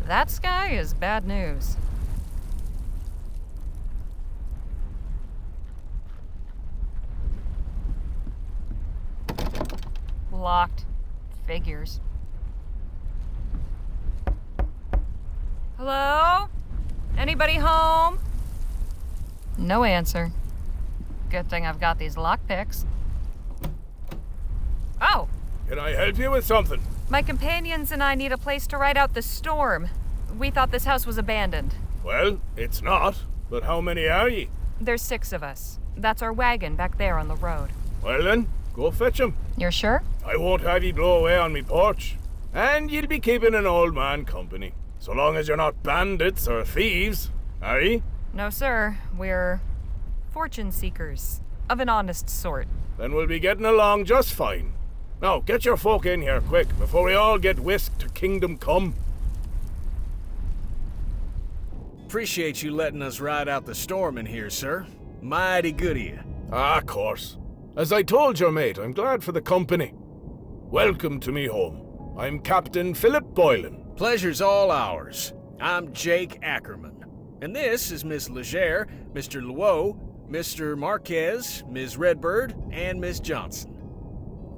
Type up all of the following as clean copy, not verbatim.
That sky is bad news. Locked. Figures. Hello? Anybody home? No answer. Good thing I've got these lockpicks. Oh! Can I help you with something? My companions and I need a place to ride out the storm. We thought this house was abandoned. Well, it's not. But how many are ye? There's 6 of us. That's our wagon back there on the road. Well then, go fetch 'em. You're sure? I won't have ye blow away on me porch. And you'll be keeping an old man company. So long as you're not bandits or thieves, are ye? No, sir. We're fortune seekers. Of an honest sort. Then we'll be getting along just fine. Now, get your folk in here quick, before we all get whisked to Kingdom Come. Appreciate you letting us ride out the storm in here, sir. Mighty good of you. Ah, of course. As I told your mate, I'm glad for the company. Welcome to me home. I'm Captain Philip Boylan. Pleasure's all ours. I'm Jake Ackerman. And this is Miss Legere, Mr. Luo, Mr. Marquez, Ms. Redbird, and Miss Johnson.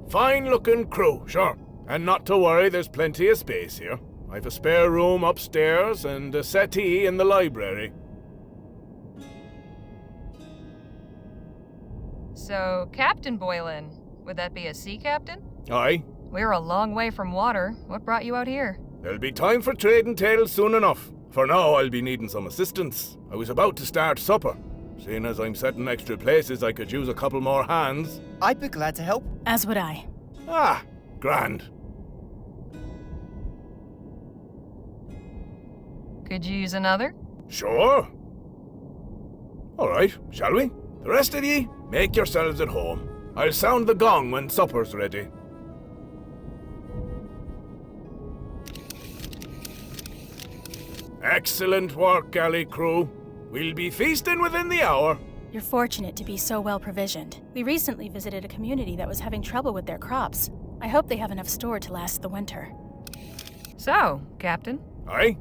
Fine-looking crew, sure. And not to worry, there's plenty of space here. I've a spare room upstairs and a settee in the library. So, Captain Boylan, would that be a sea captain? Aye. We're a long way from water. What brought you out here? There'll be time for trading tales soon enough. For now, I'll be needing some assistance. I was about to start supper. Seeing as I'm setting extra places, I could use a couple more hands. I'd be glad to help. As would I. Ah, grand. Could you use another? Sure. All right, shall we? The rest of ye, make yourselves at home. I'll sound the gong when supper's ready. Excellent work, galley crew. We'll be feasting within the hour. You're fortunate to be so well provisioned. We recently visited a community that was having trouble with their crops. I hope they have enough store to last the winter. So, Captain? Aye?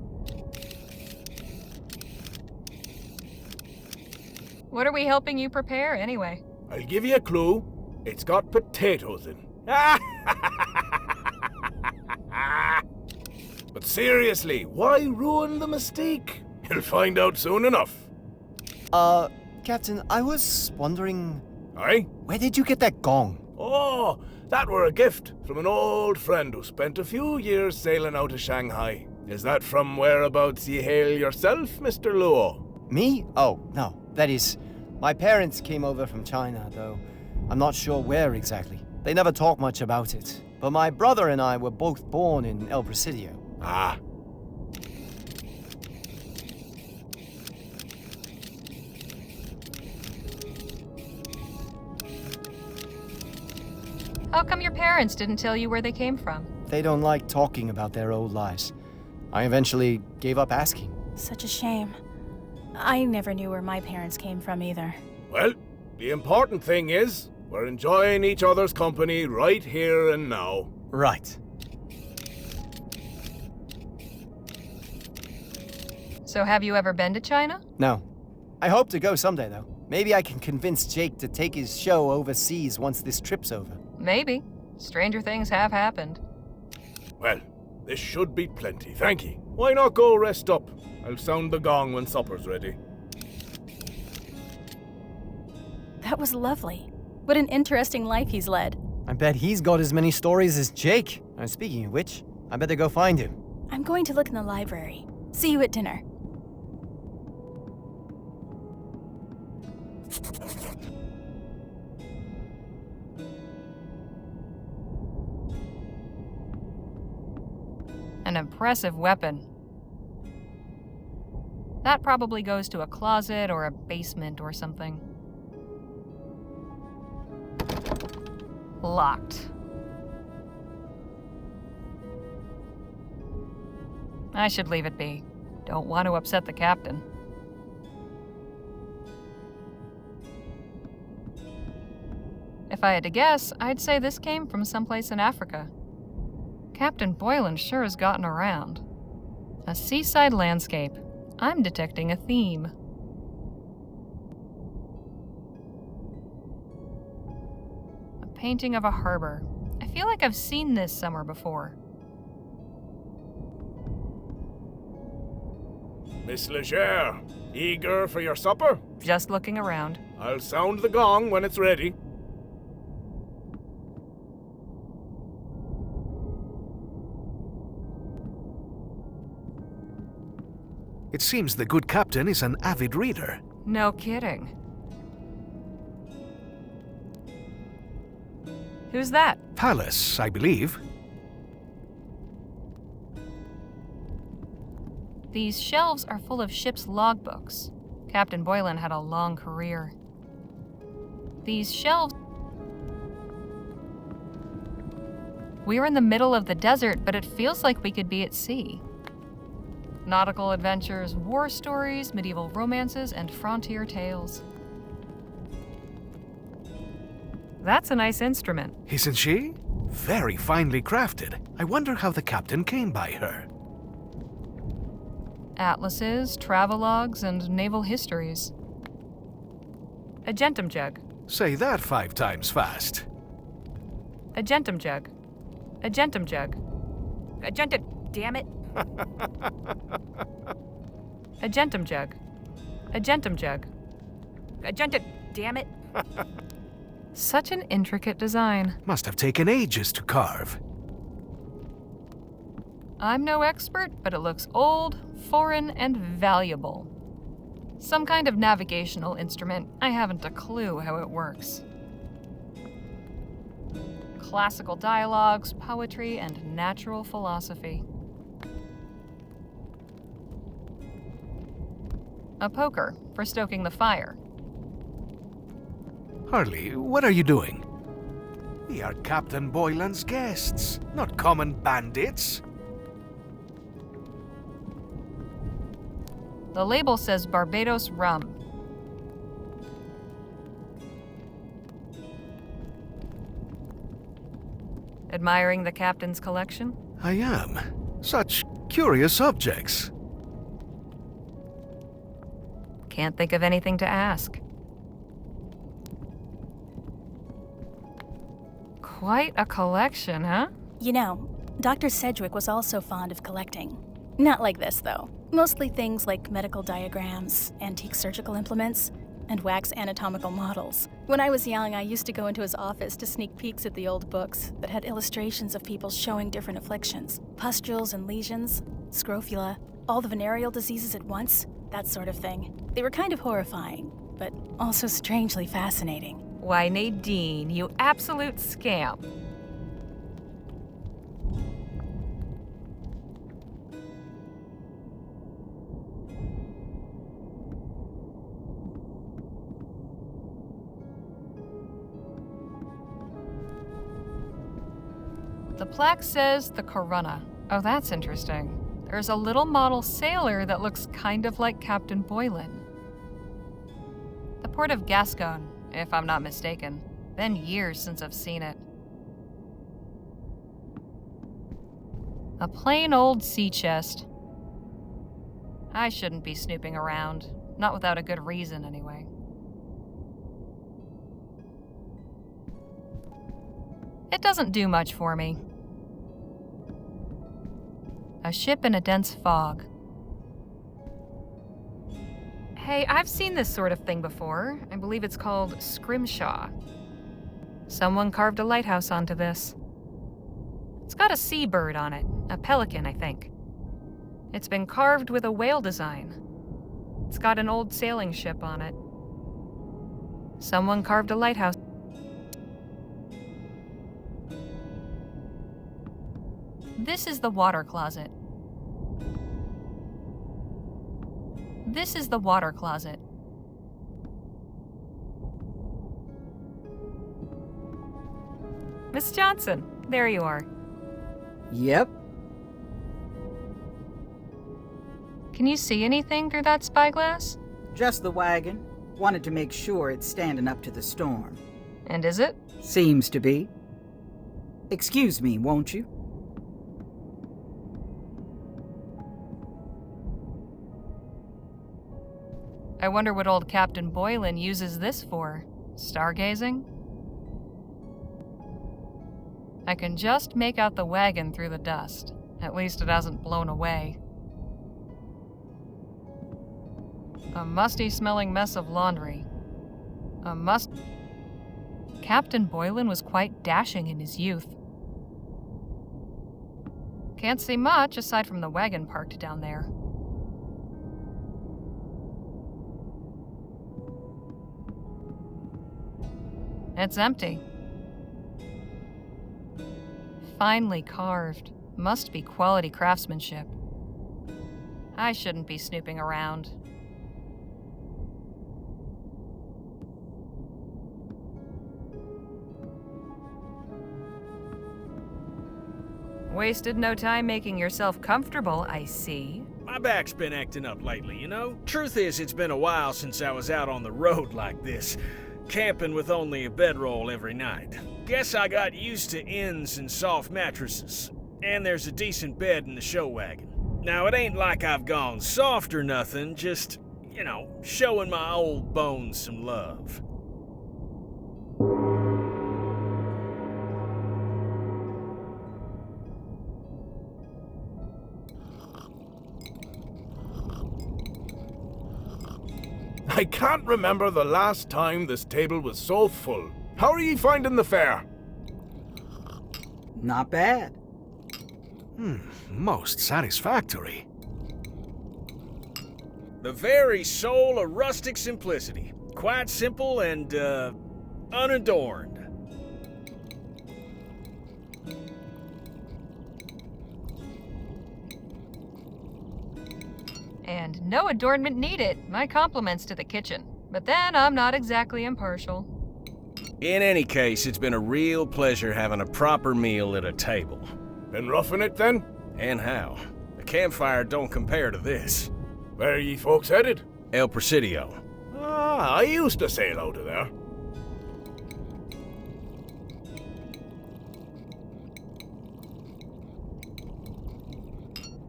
What are we helping you prepare, anyway? I'll give you a clue. It's got potatoes in. But seriously, why ruin the mystique? You'll find out soon enough. Captain, I was wondering... Aye? Where did you get that gong? Oh, that were a gift from an old friend who spent a few years sailing out of Shanghai. Is that from whereabouts ye hail yourself, Mr. Luo? Me? Oh, no. That is, my parents came over from China, though I'm not sure where exactly. They never talk much about it. But my brother and I were both born in El Presidio. Ah. How come your parents didn't tell you where they came from? They don't like talking about their old lives. I eventually gave up asking. Such a shame. I never knew where my parents came from either. Well, the important thing is, we're enjoying each other's company right here and now. Right. So have you ever been to China? No. I hope to go someday, though. Maybe I can convince Jake to take his show overseas once this trip's over. Maybe. Stranger things have happened. Well, this should be plenty, thank ye. Why not go rest up? I'll sound the gong when supper's ready. That was lovely. What an interesting life he's led. I bet he's got as many stories as Jake. And speaking of which, I better go find him. I'm going to look in the library. See you at dinner. An impressive weapon. That probably goes to a closet or a basement or something. Locked. I should leave it be. Don't want to upset the captain. If I had to guess, I'd say this came from someplace in Africa. Captain Boylan sure has gotten around. A seaside landscape. I'm detecting a theme. A painting of a harbor. I feel like I've seen this somewhere before. Miss Leger, eager for your supper? Just looking around. I'll sound the gong when it's ready. It seems the good captain is an avid reader. No kidding. Who's that? Palace, I believe. These shelves are full of ship's logbooks. Captain Boylan had a long career. These shelves... We're in the middle of the desert, but it feels like we could be at sea. Nautical adventures, war stories, medieval romances, and frontier tales. That's a nice instrument. Isn't she? Very finely crafted. I wonder how the captain came by her. Atlases, travelogues, and naval histories. A gentum jug. Say that 5 times fast. A gentum jug. A gentum jug. A gentum... Damn it. A gentum jug. A gentum jug. A gentum... Damn it. Such an intricate design. Must have taken ages to carve. I'm no expert, but it looks old, foreign, and valuable. Some kind of navigational instrument. I haven't a clue how it works. Classical dialogues, poetry, and natural philosophy. A poker for stoking the fire. Harley, what are you doing? We are Captain Boylan's guests, not common bandits. The label says Barbados rum. Admiring the captain's collection? I am. Such curious objects. Can't think of anything to ask. Quite a collection, huh? You know, Dr. Sedgwick was also fond of collecting. Not like this, though. Mostly things like medical diagrams, antique surgical implements, and wax anatomical models. When I was young, I used to go into his office to sneak peeks at the old books that had illustrations of people showing different afflictions. Pustules and lesions, scrofula, all the venereal diseases at once, that sort of thing. They were kind of horrifying, but also strangely fascinating. Why, Nadine, you absolute scamp. The plaque says the Corunna. Oh, that's interesting. There's a little model sailor that looks kind of like Captain Boylan. The port of Gascon, if I'm not mistaken. Been years since I've seen it. A plain old sea chest. I shouldn't be snooping around. Not without a good reason, anyway. It doesn't do much for me. A ship in a dense fog. Hey, I've seen this sort of thing before. I believe it's called scrimshaw. Someone carved a lighthouse onto this. It's got a seabird on it, a pelican, I think. It's been carved with a whale design. It's got an old sailing ship on it. Someone carved a lighthouse. This is the water closet. This is the water closet. Miss Johnson, there you are. Yep. Can you see anything through that spyglass? Just the wagon. Wanted to make sure it's standing up to the storm. And is it? Seems to be. Excuse me, won't you? I wonder what old Captain Boylan uses this for. Stargazing? I can just make out the wagon through the dust. At least it hasn't blown away. A musty-smelling mess of laundry. Captain Boylan was quite dashing in his youth. Can't see much aside from the wagon parked down there. It's empty. Finely carved. Must be quality craftsmanship. I shouldn't be snooping around. Wasted no time making yourself comfortable, I see. My back's been acting up lately, you know? Truth is, it's been a while since I was out on the road like this, camping with only a bedroll every night. Guess I got used to inns and soft mattresses. And there's a decent bed in the show wagon. Now, it ain't like I've gone soft or nothing, just, you know, showing my old bones some love. I can't remember the last time this table was so full. How are ye finding the fare? Not bad. Most satisfactory. The very soul of rustic simplicity. Quite simple and, unadorned. And no adornment needed. My compliments to the kitchen. But then I'm not exactly impartial. In any case, it's been a real pleasure having a proper meal at a table. Been roughing it then? And how? A campfire don't compare to this. Where are ye folks headed? El Presidio. Ah, I used to sail out of there.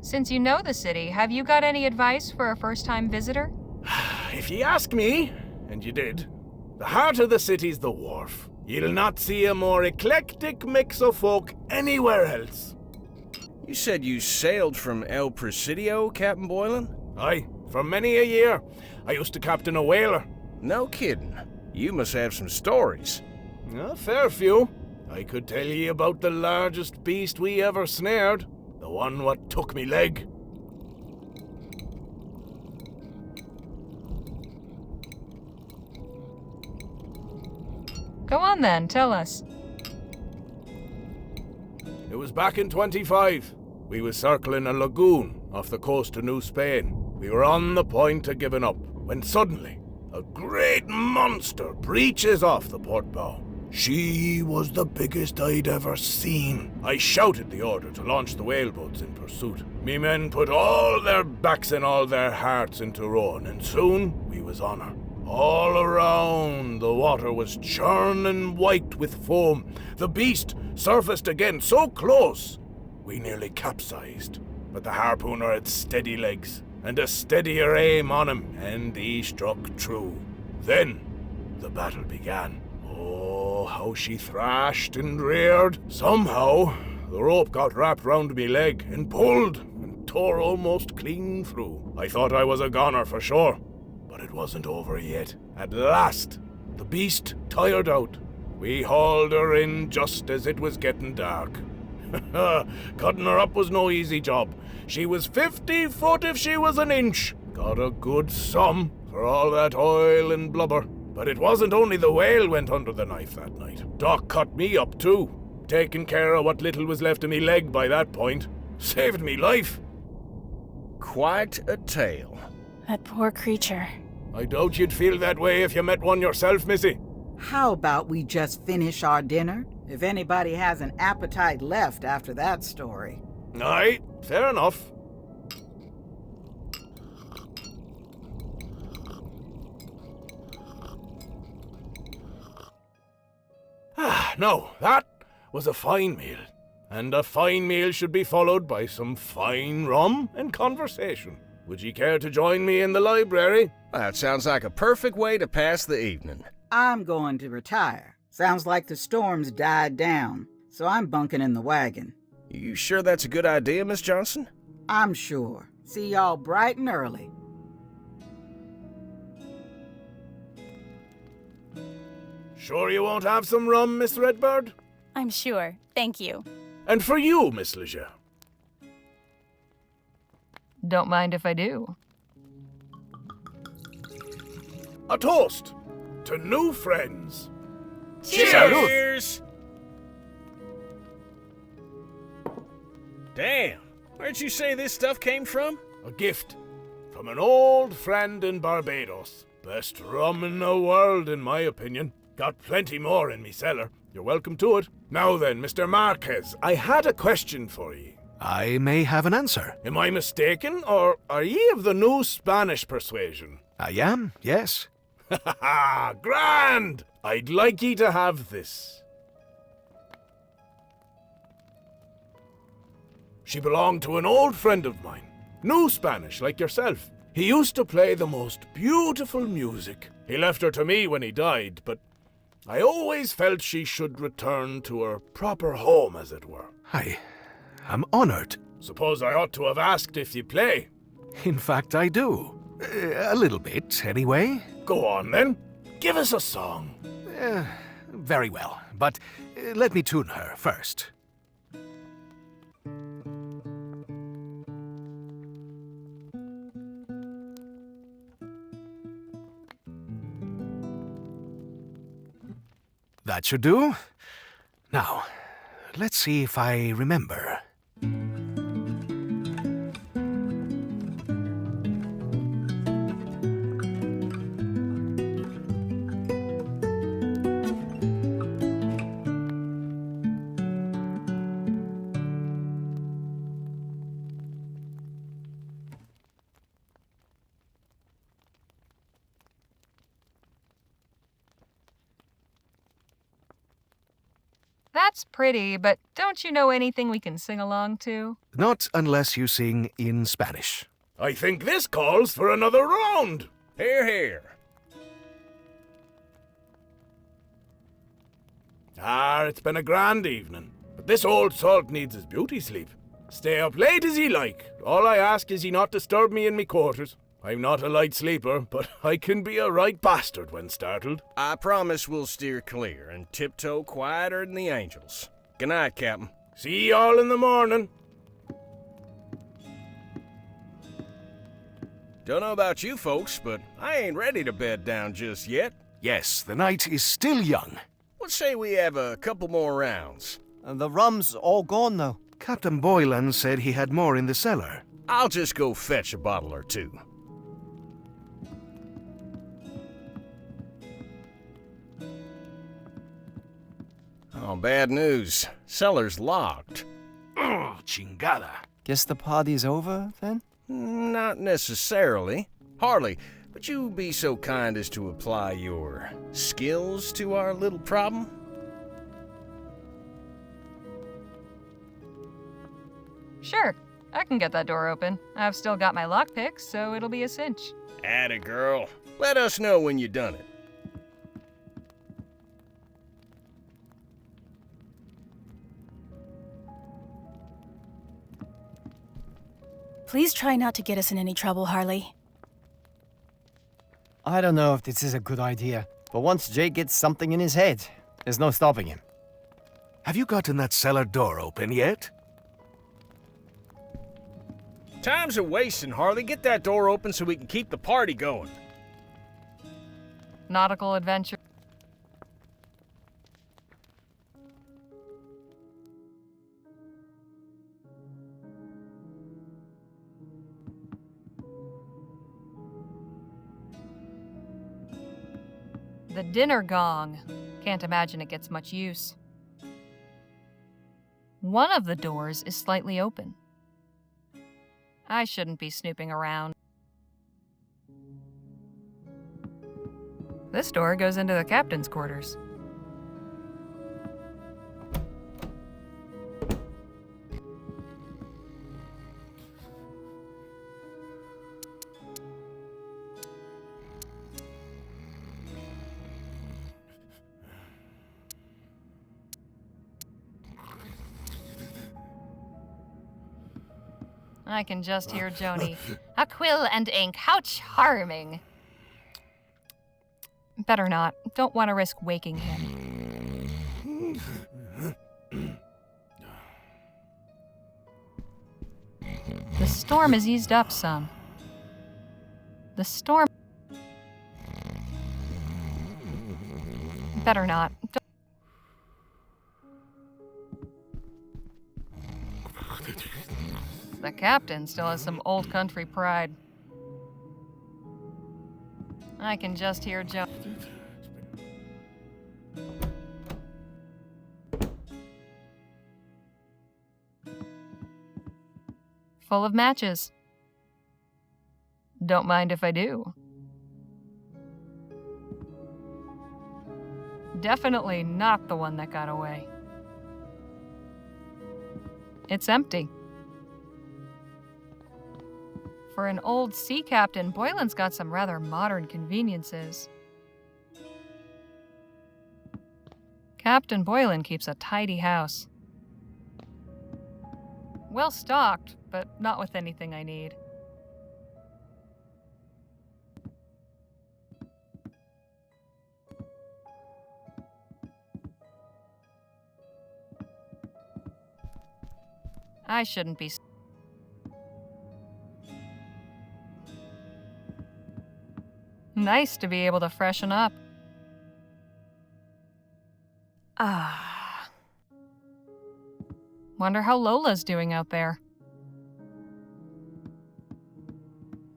Since you know the city, have you got any advice for a first-time visitor? If ye ask me, and you did, the heart of the city's the wharf. You'll not see a more eclectic mix of folk anywhere else. You said you sailed from El Presidio, Captain Boylan? Aye, for many a year. I used to captain a whaler. No kidding. You must have some stories. A fair few. I could tell ye about the largest beast we ever snared. The one what took me leg. Go on then, tell us. It was back in 25. We was circling a lagoon off the coast of New Spain. We were on the point of giving up, when suddenly, a great monster breaches off the port bow. She was the biggest I'd ever seen. I shouted the order to launch the whaleboats in pursuit. Me men put all their backs and all their hearts into rowing, and soon we was on her. All around, the water was churning white with foam. The beast surfaced again so close, we nearly capsized. But the harpooner had steady legs, and a steadier aim on him, and he struck true. Then, the battle began. Oh, how she thrashed and reared. Somehow, the rope got wrapped round me leg and pulled and tore almost clean through. I thought I was a goner for sure, but it wasn't over yet. At last, the beast tired out. We hauled her in just as it was getting dark. Cutting her up was no easy job. She was 50 foot if she was an inch. Got a good sum for all that oil and blubber. But it wasn't only the whale went under the knife that night. Doc cut me up too, taking care of what little was left of me leg by that point. Saved me life. Quite a tale. That poor creature. I doubt you'd feel that way if you met one yourself, Missy. How about we just finish our dinner? If anybody has an appetite left after that story. Aye, fair enough. No, that was a fine meal. And a fine meal should be followed by some fine rum and conversation. Would ye care to join me in the library? That sounds like a perfect way to pass the evening. I'm going to retire. Sounds like the storm's died down, so I'm bunking in the wagon. You sure that's a good idea, Miss Johnson? I'm sure. See y'all bright and early. Sure you won't have some rum, Miss Redbird? I'm sure. Thank you. And for you, Miss Leger. Don't mind if I do. A toast to new friends. Cheers! Damn, where'd you say this stuff came from? A gift from an old friend in Barbados. Best rum in the world, in my opinion. Got plenty more in me cellar. You're welcome to it. Now then, Mr. Marquez, I had a question for ye. I may have an answer. Am I mistaken, or are ye of the new Spanish persuasion? I am, yes. Ha ha ha! Grand! I'd like ye to have this. She belonged to an old friend of mine. New Spanish, like yourself. He used to play the most beautiful music. He left her to me when he died, but I always felt she should return to her proper home, as it were. I'm honored. Suppose I ought to have asked if you play. In fact, I do. A little bit, anyway. Go on, then. Give us a song. Very well, but let me tune her first. That should do. Now, let's see if I remember. That's pretty, but don't you know anything we can sing along to? Not unless you sing in Spanish. I think this calls for another round. Here, here. It's been a grand evening. But this old salt needs his beauty sleep. Stay up late as ye like. All I ask is ye not disturb me in me quarters. I'm not a light sleeper, but I can be a right bastard when startled. I promise we'll steer clear and tiptoe quieter than the angels. Good night, Captain. See y'all in the morning. Don't know about you folks, but I ain't ready to bed down just yet. Yes, the night is still young. What say we have a couple more rounds? And the rum's all gone now. Captain Boylans said he had more in the cellar. I'll just go fetch a bottle or two. Oh, bad news. Cellar's locked. Oh, chingada. Guess the party's over, then? Not necessarily. Harley, would you be so kind as to apply your skills to our little problem? Sure, I can get that door open. I've still got my lockpicks, so it'll be a cinch. Atta girl. Let us know when you done it. Please try not to get us in any trouble, Harley. I don't know if this is a good idea, but once Jake gets something in his head, there's no stopping him. Have you gotten that cellar door open yet? Time's a wasting, Harley. Get that door open so we can keep the party going. Nautical adventure. The dinner gong. Can't imagine it gets much use. One of the doors is slightly open. I shouldn't be snooping around. This door goes into the captain's quarters. I can just hear Joni. A quill and ink, how charming. Better not. Don't want to risk waking him. The storm has eased up some. The storm... Better not. The captain still has some old country pride. I can just hear Joe. Full of matches. Don't mind if I do. Definitely not the one that got away. It's empty. For an old sea captain, Boylan's got some rather modern conveniences. Captain Boylan keeps a tidy house. Well stocked, but not with anything I need. I shouldn't be. Nice to be able to freshen up. Ah. Wonder how Lola's doing out there.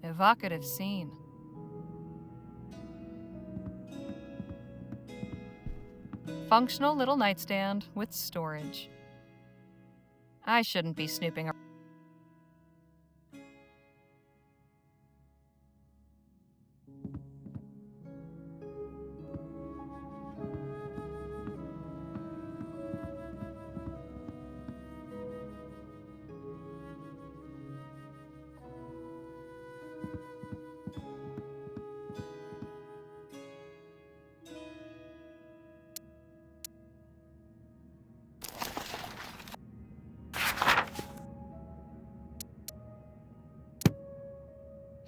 Evocative scene. Functional little nightstand with storage. I shouldn't be snooping around.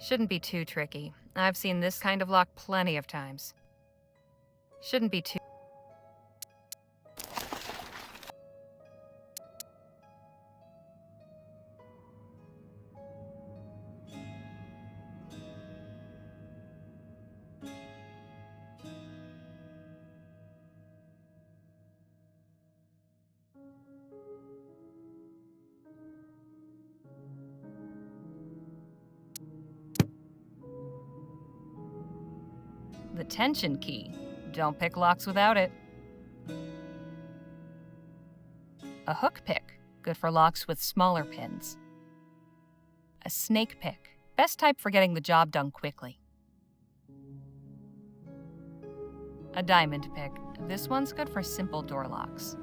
Shouldn't be too tricky. I've seen this kind of lock plenty of times. Shouldn't be too... The tension key. Don't pick locks without it. A hook pick. Good for locks with smaller pins. A snake pick. Best type for getting the job done quickly. A diamond pick. This one's good for simple door locks.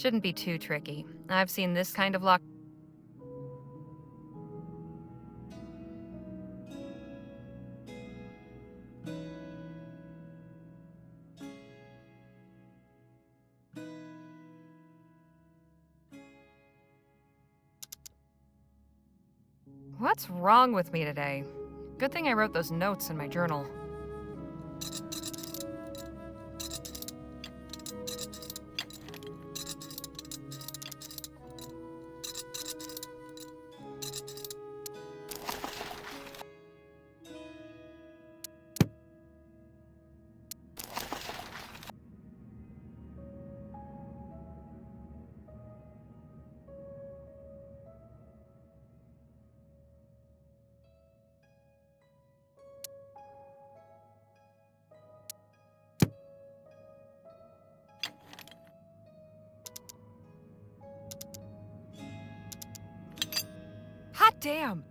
Shouldn't be too tricky. I've seen this kind of lock. What's wrong with me today? Good thing I wrote those notes in my journal. damn.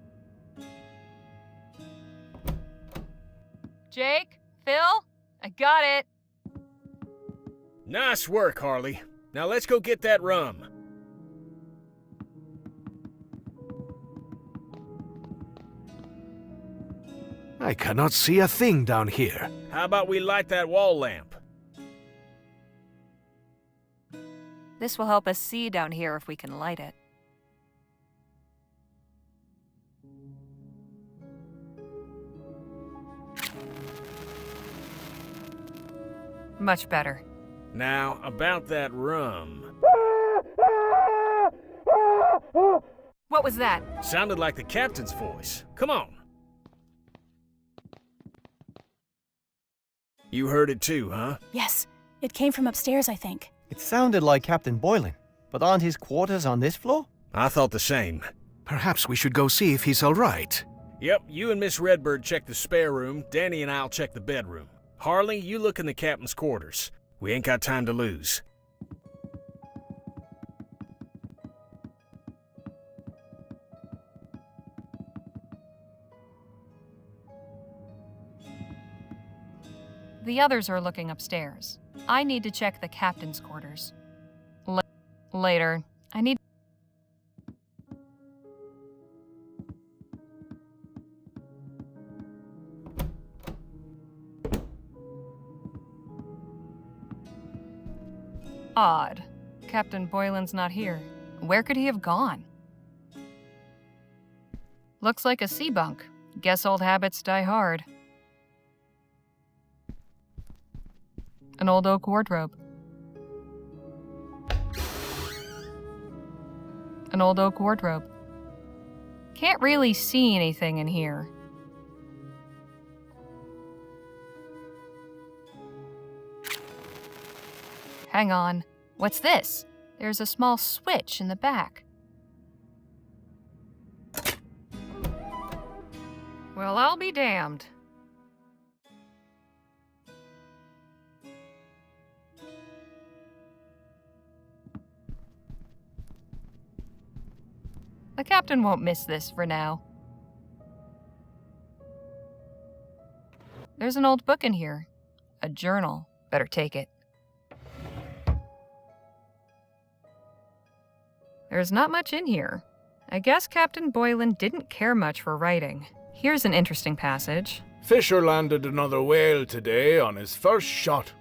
Jake? Phil? I got it. Nice work, Harley. Now let's go get that rum. I cannot see a thing down here. How about we light that wall lamp? This will help us see down here if we can light it. Much better. Now, about that rum. What was that? Sounded like the captain's voice. Come on. You heard it too, huh? Yes, it came from upstairs, I think. It sounded like Captain Boylan, but aren't his quarters on this floor? I thought the same. Perhaps we should go see if he's all right. Yep, you and Miss Redbird check the spare room, Danny and I'll check the bedroom. Harley, you look in the captain's quarters. We ain't got time to lose. The others are looking upstairs. I need to check the captain's quarters. Later. I need... Odd. Captain Boylan's not here. Where could he have gone? Looks like a sea bunk. Guess old habits die hard. An old oak wardrobe. An old oak wardrobe. Can't really see anything in here. Hang on. What's this? There's a small switch in the back. Well, I'll be damned. The captain won't miss this for now. There's an old book in here. A journal. Better take it. There's not much in here. I guess Captain Boylan didn't care much for writing. Here's an interesting passage. Fisher landed another whale today on his first shot.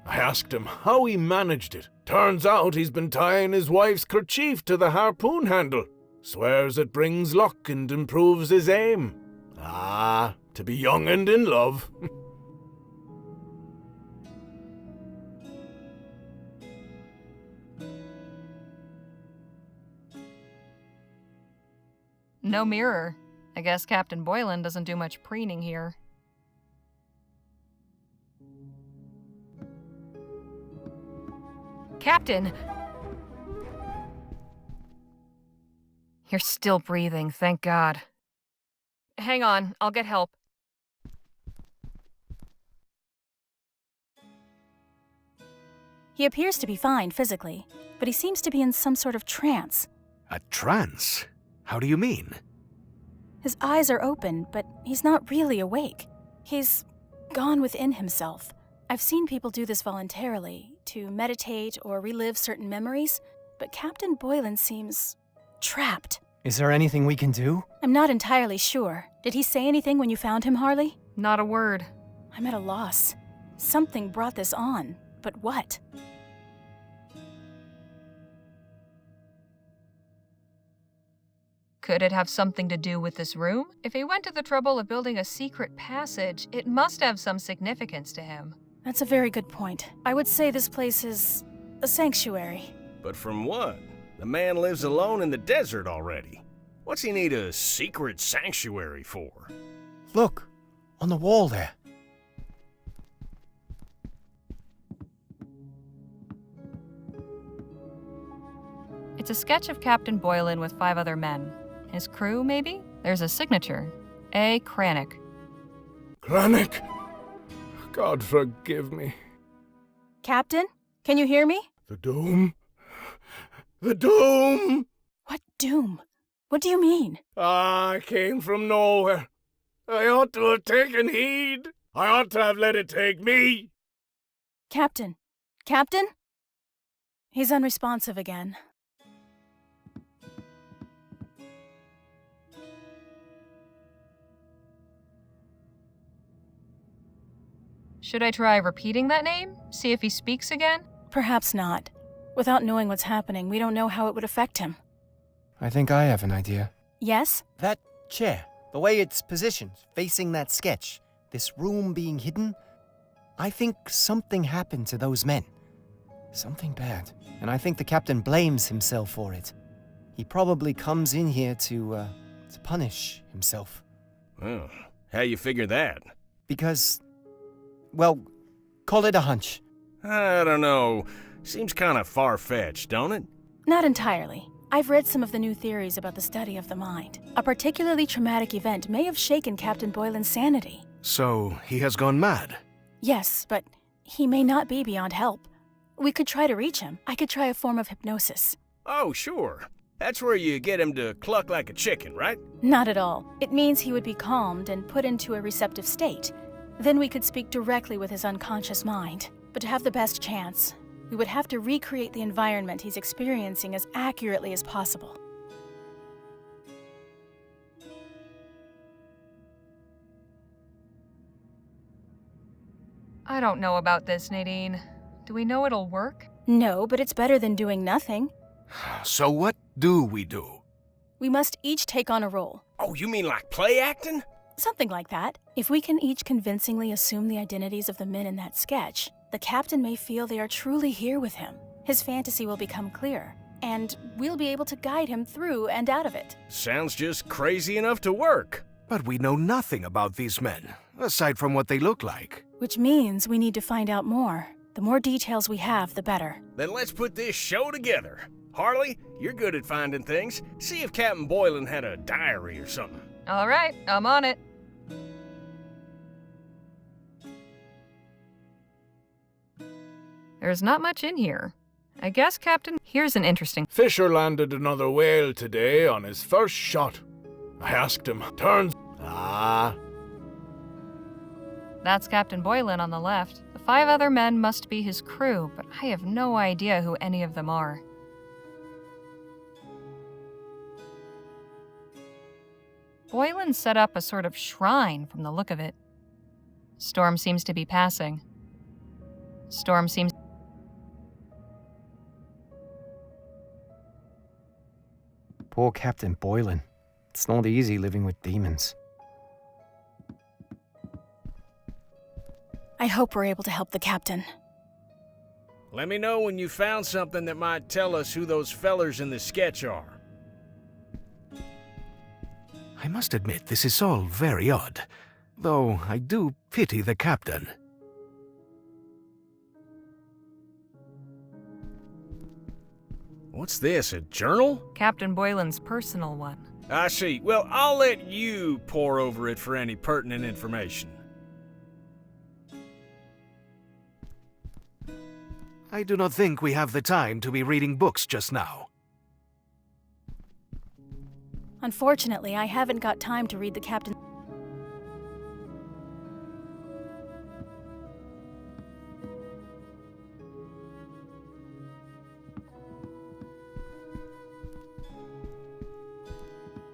I asked him how he managed it. Turns out he's been tying his wife's kerchief to the harpoon handle. Swears it brings luck and improves his aim. Ah, to be young and in love. No mirror. I guess Captain Boylan doesn't do much preening here. Captain! You're still breathing, thank God. Hang on, I'll get help. He appears to be fine physically, but he seems to be in some sort of trance. A trance? How do you mean? His eyes are open, but he's not really awake. He's gone within himself. I've seen people do this voluntarily, to meditate or relive certain memories, but Captain Boylan seems trapped. Is there anything we can do? I'm not entirely sure. Did he say anything when you found him, Harley? Not a word. I'm at a loss. Something brought this on, but what? Could it have something to do with this room? If he went to the trouble of building a secret passage, it must have some significance to him. That's a very good point. I would say this place is a sanctuary. But from what? The man lives alone in the desert already. What's he need a secret sanctuary for? Look, on the wall there. It's a sketch of Captain Boylan with 5 other men. His crew, maybe? There's a signature. A. Cranach. Cranach? God forgive me. Captain, can you hear me? The dome? The dome! What doom? What do you mean? I came from nowhere. I ought to have taken heed. I ought to have let it take me. Captain? Captain? He's unresponsive again. Should I try repeating that name? See if he speaks again? Perhaps not. Without knowing what's happening, we don't know how it would affect him. I think I have an idea. Yes? That chair, the way it's positioned, facing that sketch, this room being hidden, I think something happened to those men. Something bad. And I think the captain blames himself for it. He probably comes in here to punish himself. Oh, how you figure that? Because, well, call it a hunch. I don't know. Seems kind of far-fetched, don't it? Not entirely. I've read some of the new theories about the study of the mind. A particularly traumatic event may have shaken Captain Boylan's sanity. So, he has gone mad? Yes, but he may not be beyond help. We could try to reach him. I could try a form of hypnosis. Oh, sure. That's where you get him to cluck like a chicken, right? Not at all. It means he would be calmed and put into a receptive state. Then we could speak directly with his unconscious mind. But to have the best chance, we would have to recreate the environment he's experiencing as accurately as possible. I don't know about this, Nadine. Do we know it'll work? No, but it's better than doing nothing. So what do we do? We must each take on a role. Oh, you mean like play acting? Something like that. If we can each convincingly assume the identities of the men in that sketch, the captain may feel they are truly here with him. His fantasy will become clear, and we'll be able to guide him through and out of it. Sounds just crazy enough to work. But we know nothing about these men, aside from what they look like. Which means we need to find out more. The more details we have, the better. Then let's put this show together. Harley, you're good at finding things. See if Captain Boylan had a diary or something. All right, I'm on it. There's not much in here. I guess, Captain, here's an interesting... Fisher landed another whale today on his first shot. I asked him, turns... That's Captain Boylan on the left. The 5 other men must be his crew, but I have no idea who any of them are. Boylan set up a sort of shrine from the look of it. Storm seems to be passing. Storm seems... Poor Captain Boylan. It's not easy living with demons. I hope we're able to help the captain. Let me know when you found something that might tell us who those fellers in the sketch are. I must admit, this is all very odd. Though I do pity the captain. What's this, a journal? Captain Boylan's personal one. I see. Well, I'll let you pore over it for any pertinent information. I do not think we have the time to be reading books just now. Unfortunately, I haven't got time to read the captain.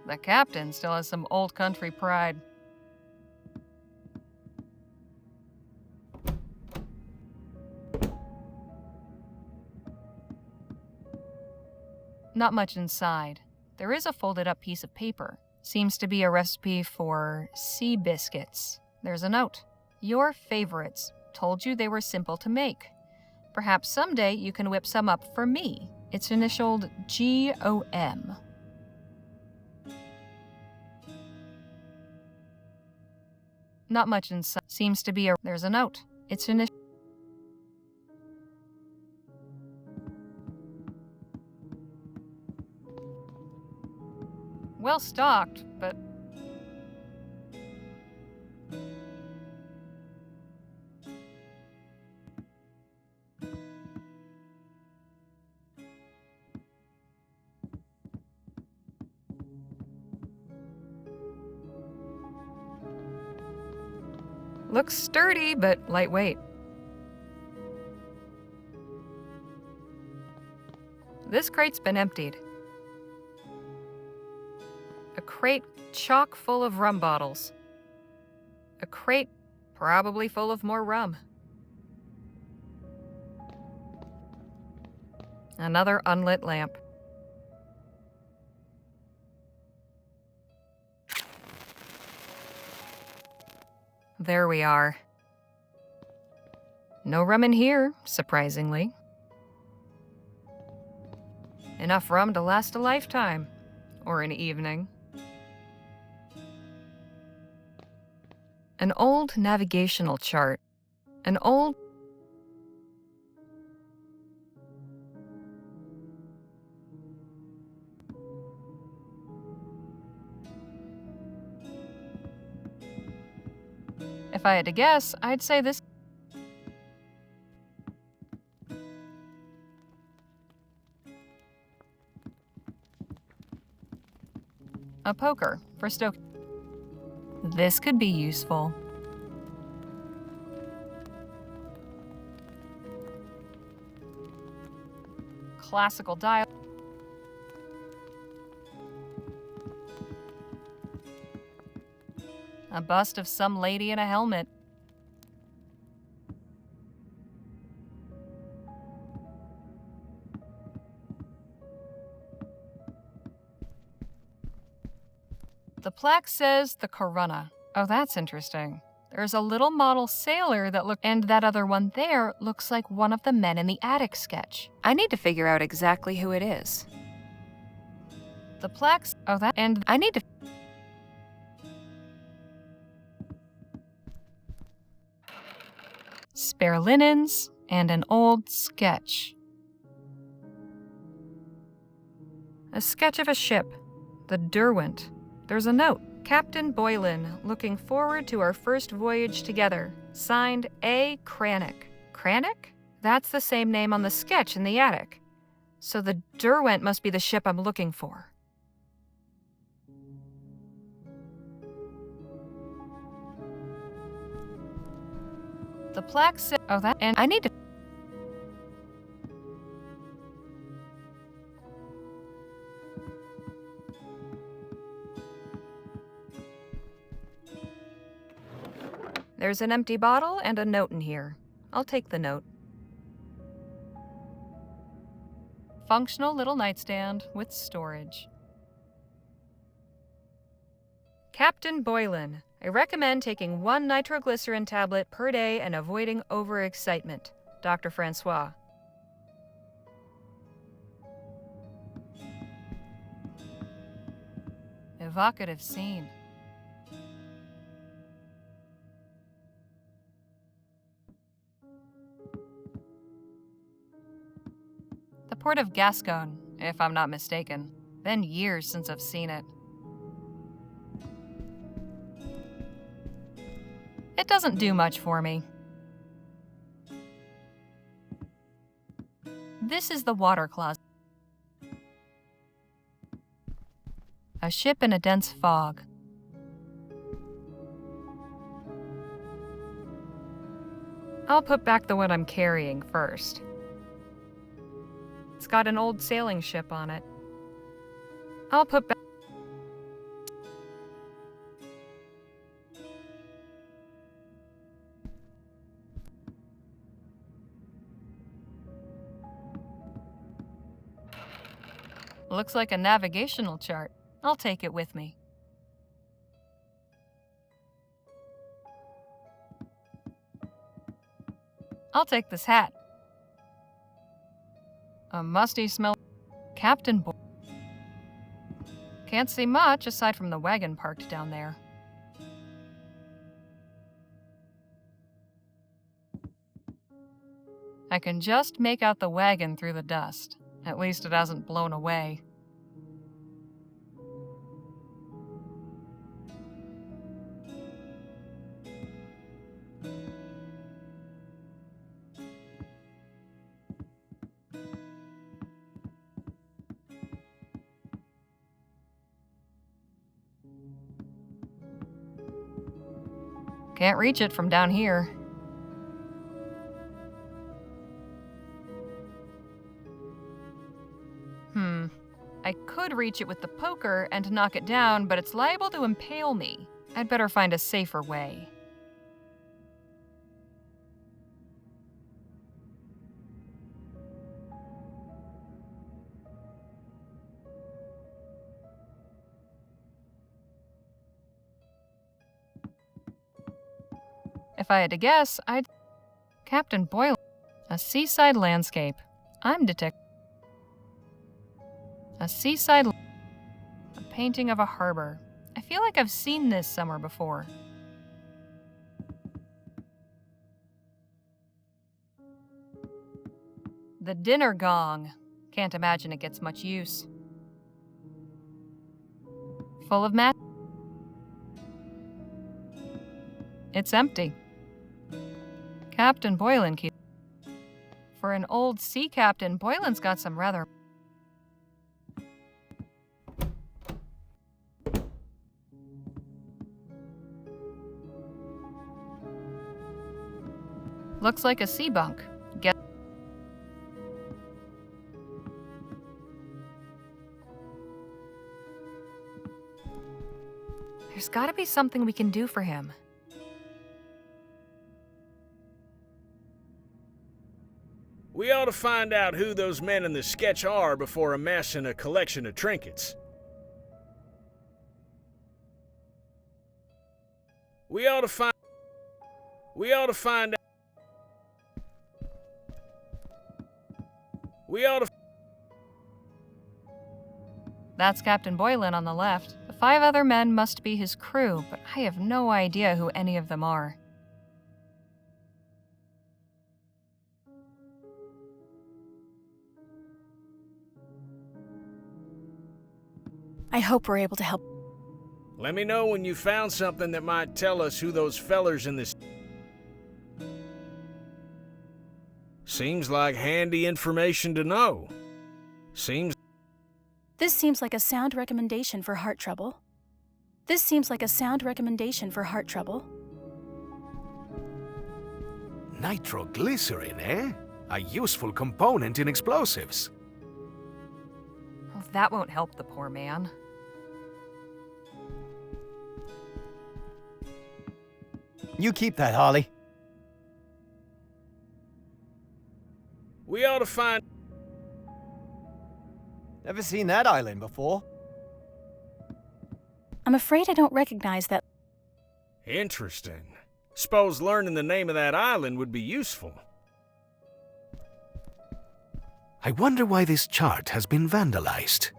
The captain still has some old country pride. Not much inside. There is a folded up piece of paper. Seems to be a recipe for sea biscuits. There's a note. Your favorites. Told you they were simple to make. Perhaps someday you can whip some up for me. It's initialed GOM. Not much inside. Seems to be a... There's a note. It's initial... Well stocked, but... Looks sturdy, but lightweight. This crate's been emptied. A crate chock full of rum bottles. A crate probably full of more rum. Another unlit lamp. There we are. No rum in here, surprisingly. Enough rum to last a lifetime, or an evening. An old navigational chart. An old... If I had to guess, I'd say this... A poker for stoke. This could be useful. Classical dial. A bust of some lady in a helmet. The plaque says the Corunna. Oh, that's interesting. There's a little model sailor and that other one there looks like one of the men in the attic sketch. I need to figure out exactly who it is. The plaques, oh that, and I need to... Spare linens and an old sketch. A sketch of a ship, the Derwent. There's a note. Captain Boylan, looking forward to our first voyage together. Signed A. Cranach. Cranach? That's the same name on the sketch in the attic. So the Derwent must be the ship I'm looking for. The plaque says, oh that, and I need to... There's an empty bottle and a note in here. I'll take the note. Functional little nightstand with storage. Captain Boylan, I recommend taking 1 nitroglycerin tablet per day and avoiding overexcitement. Dr. Francois. Evocative scene. The port of Gascon, if I'm not mistaken. Been years since I've seen it. It doesn't do much for me. This is the water closet. A ship in a dense fog. I'll put back the one I'm carrying first. It's got an old sailing ship on it. I'll put back... Looks like a navigational chart. I'll take it with me. I'll take this hat. A musty smell. Captain Boy. Can't see much aside from the wagon parked down there. I can just make out the wagon through the dust. At least it hasn't blown away. Can't reach it from down here. I could reach it with the poker and knock it down, but it's liable to impale me. I'd better find a safer way. If I had to guess, I'd... Captain Boylans. A seaside landscape. I'm detective. A seaside... A painting of a harbor. I feel like I've seen this somewhere before. The dinner gong. Can't imagine it gets much use. Full of mat... It's empty. Captain Boylan keeps... For an old sea captain, Boylan's got some rather... Looks like a sea bunk. There's gotta be something we can do for him. We ought to find out who those men in the sketch are before amassing a collection of trinkets. We ought to find out. That's Captain Boylan on the left. The 5 other men must be his crew, but I have no idea who any of them are. I hope we're able to help. Let me know when you found something that might tell us who those fellers in this... Seems like handy information to know. This seems like a sound recommendation for heart trouble. Nitroglycerin, eh? A useful component in explosives. Oh, that won't help the poor man. You keep that, Harley. We ought to find... Never seen that island before. I'm afraid I don't recognize that. Interesting. Suppose learning the name of that island would be useful. I wonder why this chart has been vandalized.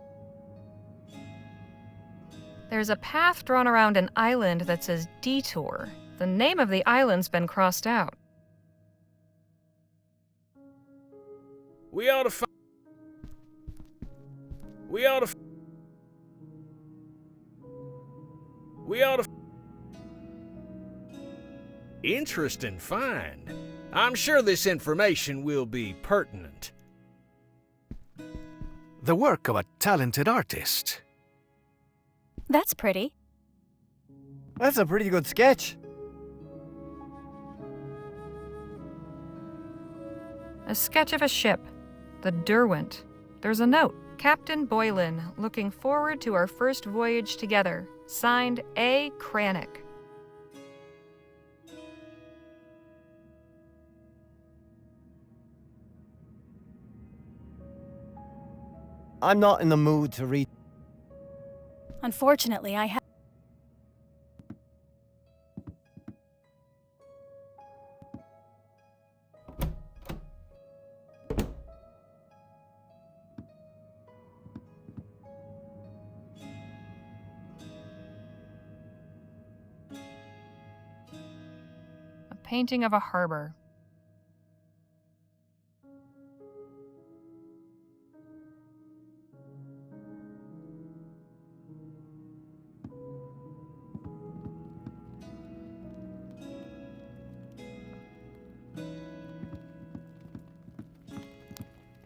There's a path drawn around an island that says Detour. The name of the island's been crossed out. We ought to find... Interesting find. I'm sure this information will be pertinent. The work of a talented artist. That's pretty. That's a pretty good sketch. A sketch of a ship. The Derwent. There's a note. Captain Boylan, looking forward to our first voyage together. Signed, A. Cranach. I'm not in the mood to read. Unfortunately, I have. A painting of a harbor.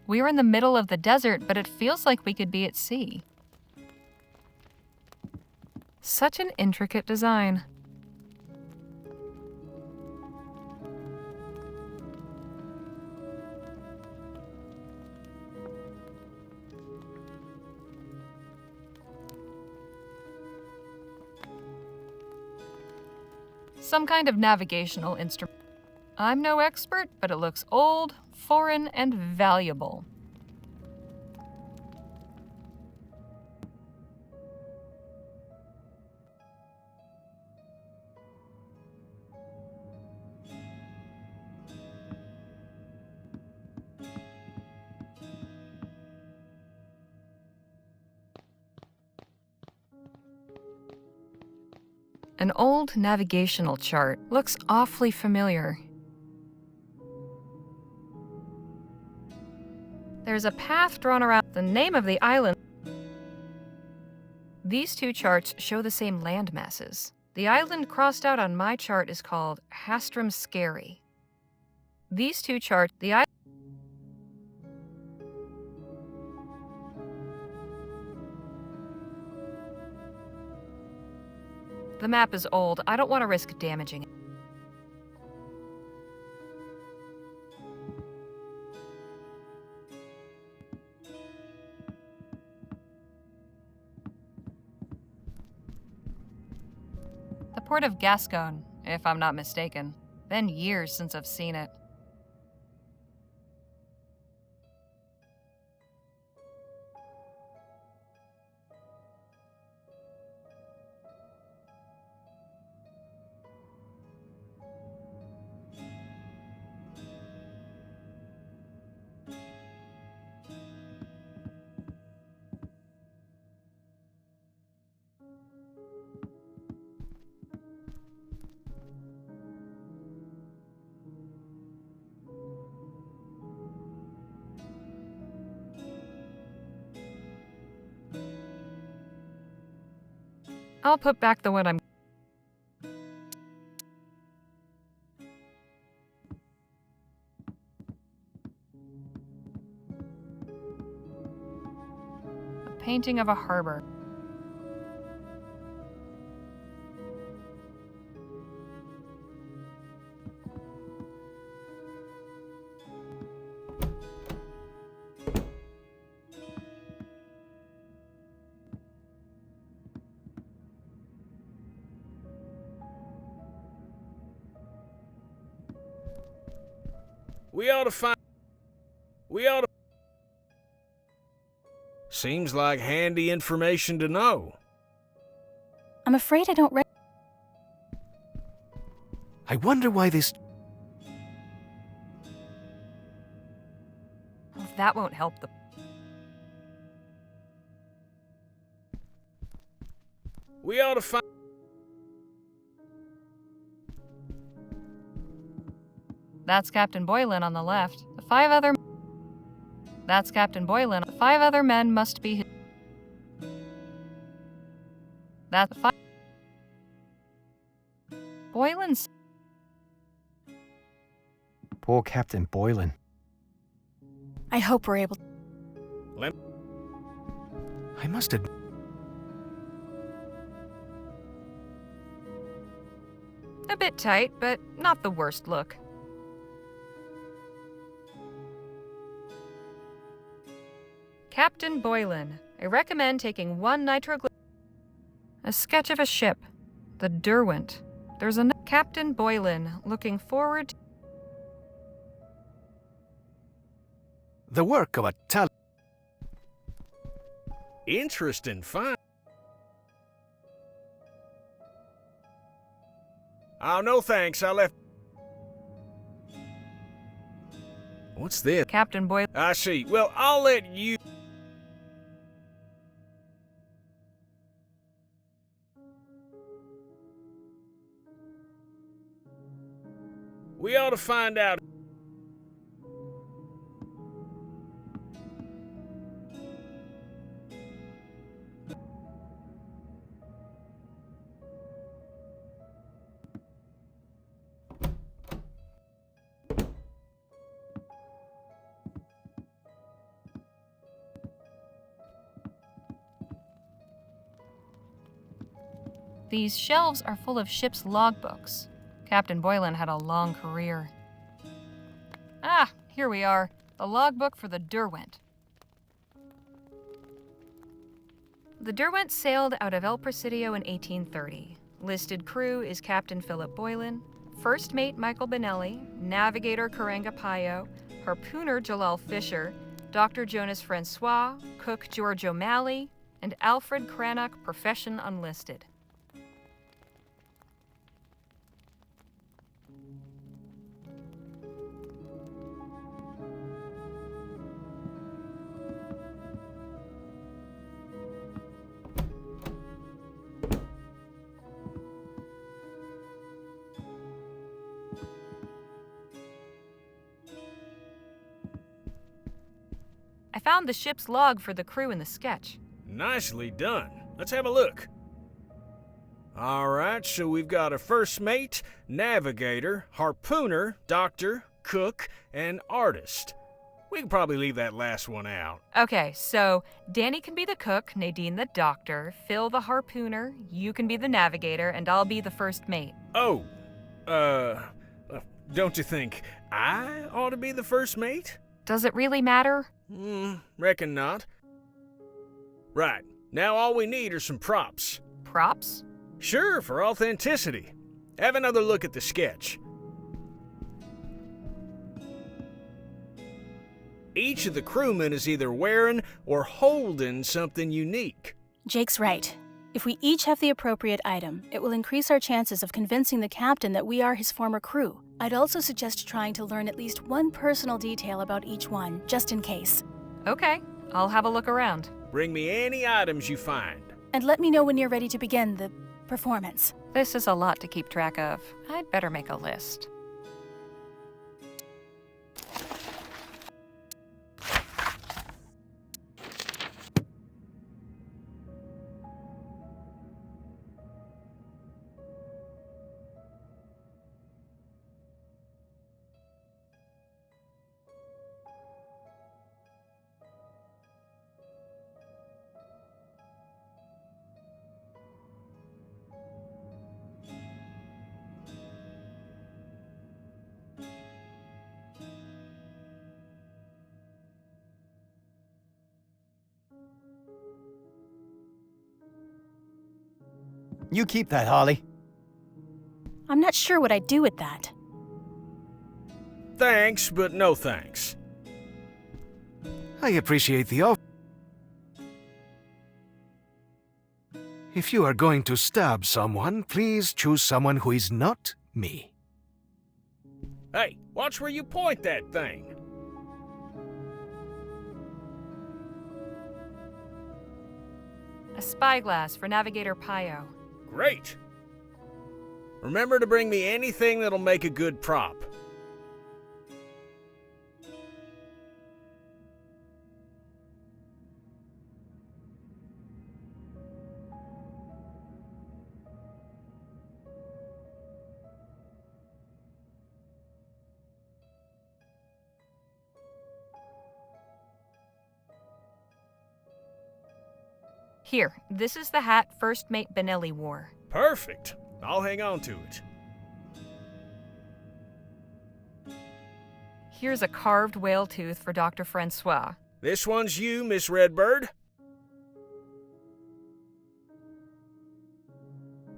We're in the middle of the desert, but it feels like we could be at sea. Such an intricate design. Some kind of navigational instrument. I'm no expert, but it looks old, foreign, and valuable. An old navigational chart looks awfully familiar. There's a path drawn around the name of the island. These two charts show the same land masses. The island crossed out on my chart is called Hastram Skerry. These two charts, the map is old. I don't want to risk damaging it. The port of Gascon, if I'm not mistaken. Been years since I've seen it. I'll put back the one I'm... A painting of a harbor. We ought to... Seems like handy information to know. I'm afraid I don't I wonder why this... Well, that won't help the... We ought to find... That's Captain Boylan on the left. The 5 other... That's Captain Boylan. The 5 other men must be... That's the 5... Boylan's... Poor Captain Boylan. I hope we're able... I must admit... A bit tight, but not the worst look. Captain Boylan, I recommend taking 1 nitroglycerin. A sketch of a ship, the Derwent. There's a Captain Boylan looking forward to... The work of a talent... Interesting find. Oh, no thanks, I left... What's this? Captain Boylan. I see. Well, I'll let you... We ought to find out... These shelves are full of ship's logbooks. Captain Boylan had a long career. Ah, here we are. The logbook for the Derwent. The Derwent sailed out of El Presidio in 1830. Listed crew is Captain Philip Boylan, First Mate Michael Benelli, Navigator Karanga Payo, Harpooner Jalal Fisher, Dr. Jonas Francois, Cook George O'Malley, and Alfred Cranach, profession unlisted. I found the ship's log for the crew in the sketch. Nicely done. Let's have a look. Alright, so we've got a first mate, navigator, harpooner, doctor, cook, and artist. We can probably leave that last one out. Okay, so Danny can be the cook, Nadine the doctor, Phil the harpooner, you can be the navigator, and I'll be the first mate. Oh, don't you think I ought to be the first mate? Does it really matter? Reckon not. Right, now all we need are some props. Props? Sure, for authenticity. Have another look at the sketch. Each of the crewmen is either wearing or holding something unique. Jake's right. If we each have the appropriate item, it will increase our chances of convincing the captain that we are his former crew. I'd also suggest trying to learn at least one personal detail about each one, just in case. Okay, I'll have a look around. Bring me any items you find. And let me know when you're ready to begin the performance. This is a lot to keep track of. I'd better make a list. You keep that, Holly. I'm not sure what I'd do with that. Thanks, but no thanks. I appreciate the offer. If you are going to stab someone, please choose someone who is not me. Hey, watch where you point that thing. A spyglass for Navigator Payo. Great. Remember to bring me anything that'll make a good prop. Here, this is the hat First Mate Benelli wore. Perfect. I'll hang on to it. Here's a carved whale tooth for Dr. Francois. This one's you, Miss Redbird.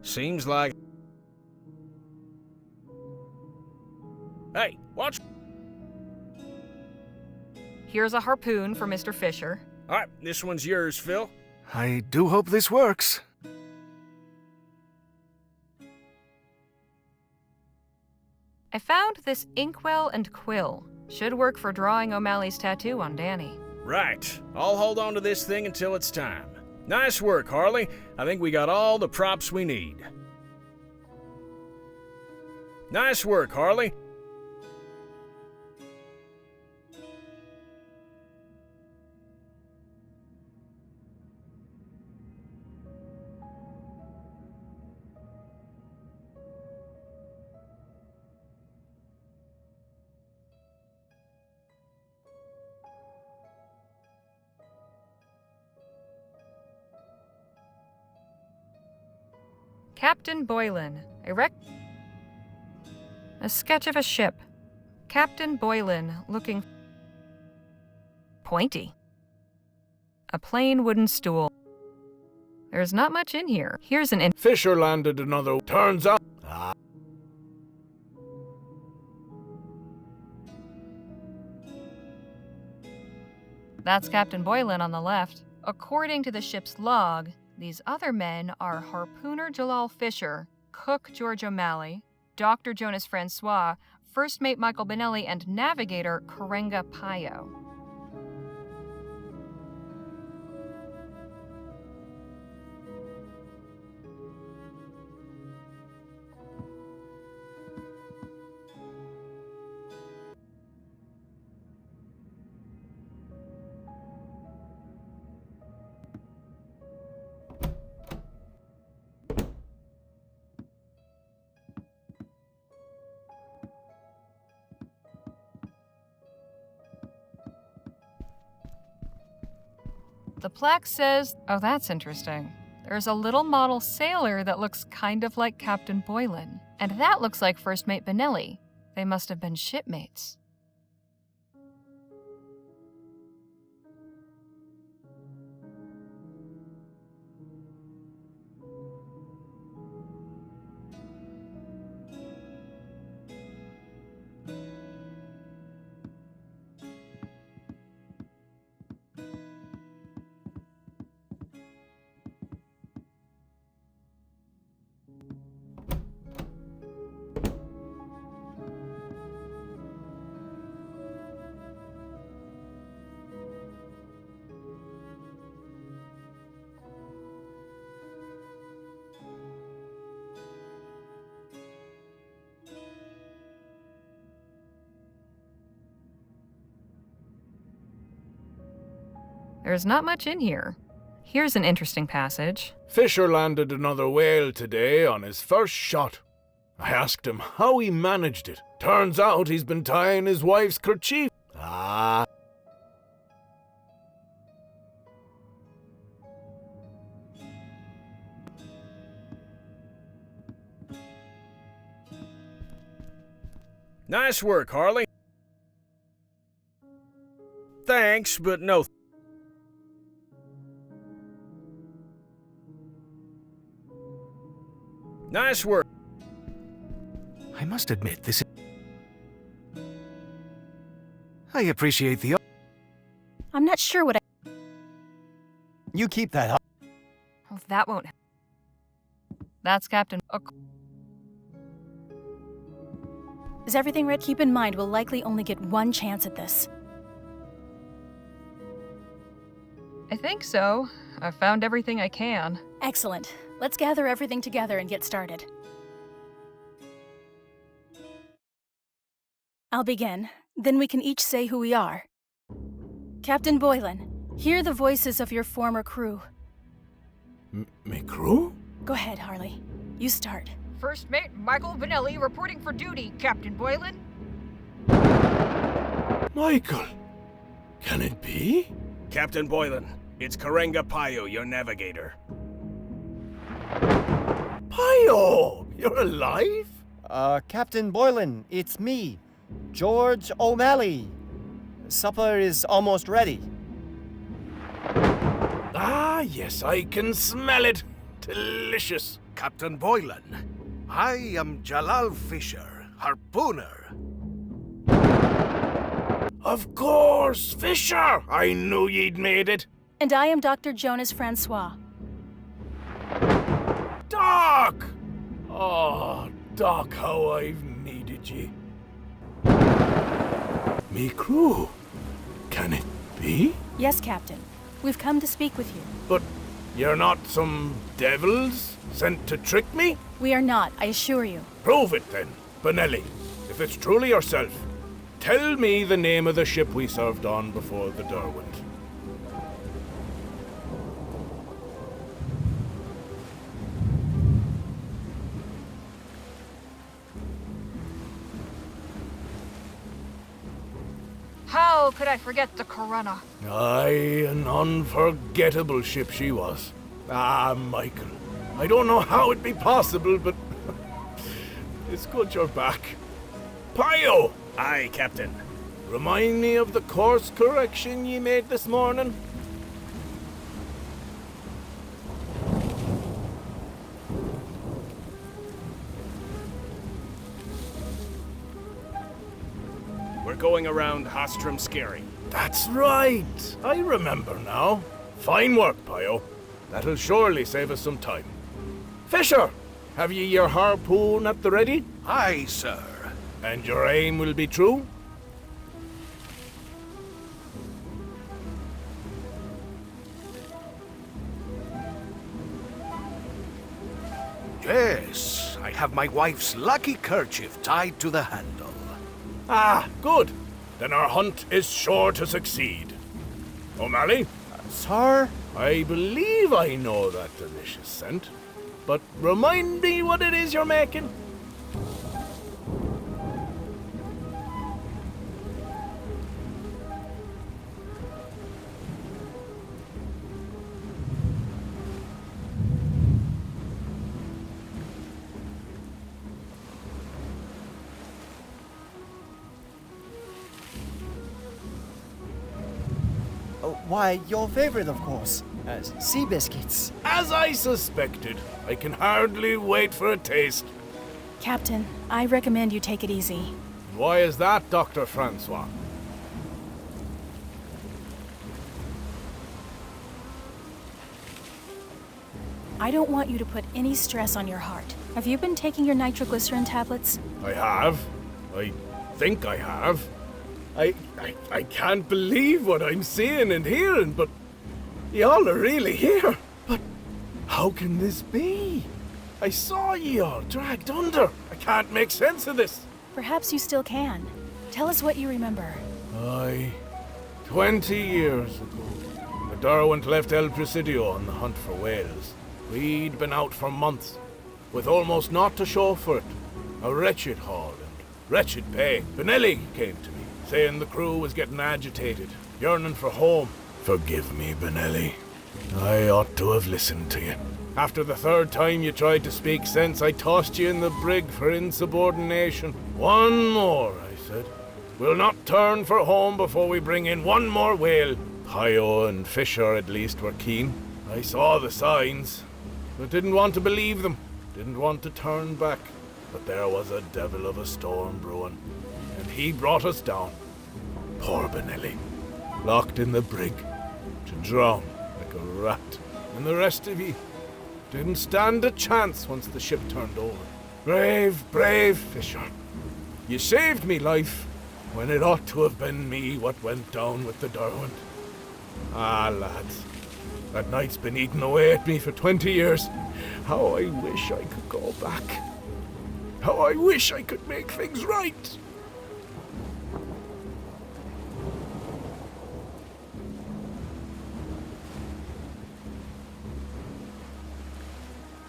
Seems like... Hey, watch... Here's a harpoon for Mr. Fisher. Alright, this one's yours, Phil. I do hope this works. I found this inkwell and quill. Should work for drawing O'Malley's tattoo on Danny. Right. I'll hold on to this thing until it's time. Nice work, Harley. I think we got all the props we need. Nice work, Harley. Captain Boylan. A sketch of a ship. Captain Boylan looking pointy. A plain wooden stool. There's not much in here. Here's an Fisher landed another. Turns out. That's Captain Boylan on the left. According to the ship's log, these other men are harpooner Jalal Fisher, cook George O'Malley, Dr. Jonas Francois, first mate Michael Benelli, and navigator Karenga Payo. The plaque says, oh, that's interesting. There's a little model sailor that looks kind of like Captain Boylan. And that looks like First Mate Benelli. They must have been shipmates. There's not much in here. Here's an interesting passage. Fisher landed another whale today on his first shot. I asked him how he managed it. Turns out he's been tying his wife's kerchief. Nice work, Harley. Thanks, but no. Nice work. I must admit, this. I appreciate the. I'm not sure what I. You keep that up. Oh, that won't. That's Captain. Is everything ready? Keep in mind, we'll likely only get one chance at this. I think so. I've found everything I can. Excellent. Let's gather everything together and get started. I'll begin. Then we can each say who we are. Captain Boylan, hear the voices of your former crew. Me crew? Go ahead, Harley. You start. First Mate Michael Benelli reporting for duty, Captain Boylan. Michael, can it be? Captain Boylan, it's Karenga Payo, your navigator. Payo, you're alive? Captain Boylan, it's me, George O'Malley. Supper is almost ready. Ah, yes, I can smell it. Delicious. Captain Boylan, I am Jalal Fisher, harpooner. Of course, Fisher! I knew ye'd made it. And I am Dr. Jonas Francois. Doc! Oh, Doc, how I've needed ye. Me crew? Can it be? Yes, Captain. We've come to speak with you. But you're not some devils sent to trick me? We are not, I assure you. Prove it then, Benelli. If it's truly yourself, tell me the name of the ship we served on before the Derwent. How could I forget the Corona? Aye, an unforgettable ship she was. Ah, Michael, I don't know how it'd be possible, but it's good you're back. Payo! Aye, Captain. Remind me of the course correction ye made this morning. around Hostrom Skerry. That's right. I remember now. Fine work, Pio. That'll surely save us some time. Fisher, have ye your harpoon at the ready? Aye, sir. And your aim will be true? Yes, I have my wife's lucky kerchief tied to the handle. Ah, good. Then our hunt is sure to succeed. O'Malley, Sir? I believe I know that delicious scent. But remind me what it is you're making. Oh, why, your favorite, of course. Sea biscuits. As I suspected, I can hardly wait for a taste. Captain, I recommend you take it easy. Why is that, Dr. Francois? I don't want you to put any stress on your heart. Have you been taking your nitroglycerin tablets? I have. I think I have. I can't believe what I'm seeing and hearing, but y'all are really here. But how can this be? I saw y'all dragged under. I can't make sense of this. Perhaps you still can. Tell us what you remember. 20 years ago, the Derwent left El Presidio on the hunt for whales. We'd been out for months, with almost naught to show for it. A wretched haul and wretched pay. Benelli came to me, saying the crew was getting agitated, yearning for home. Forgive me, Benelli. I ought to have listened to you. After the third time you tried to speak sense, I tossed you in the brig for insubordination. One more, I said. We'll not turn for home before we bring in one more whale. Pio and Fisher, at least, were keen. I saw the signs, but didn't want to believe them. Didn't want to turn back. But there was a devil of a storm brewing, and he brought us down. Poor Benelli, locked in the brig, to drown like a rat. And the rest of ye didn't stand a chance once the ship turned over. Brave, brave Fisher. You saved me life, when it ought to have been me what went down with the Derwent. Ah, lads, that night's been eating away at me for 20 years. How I wish I could go back. How I wish I could make things right.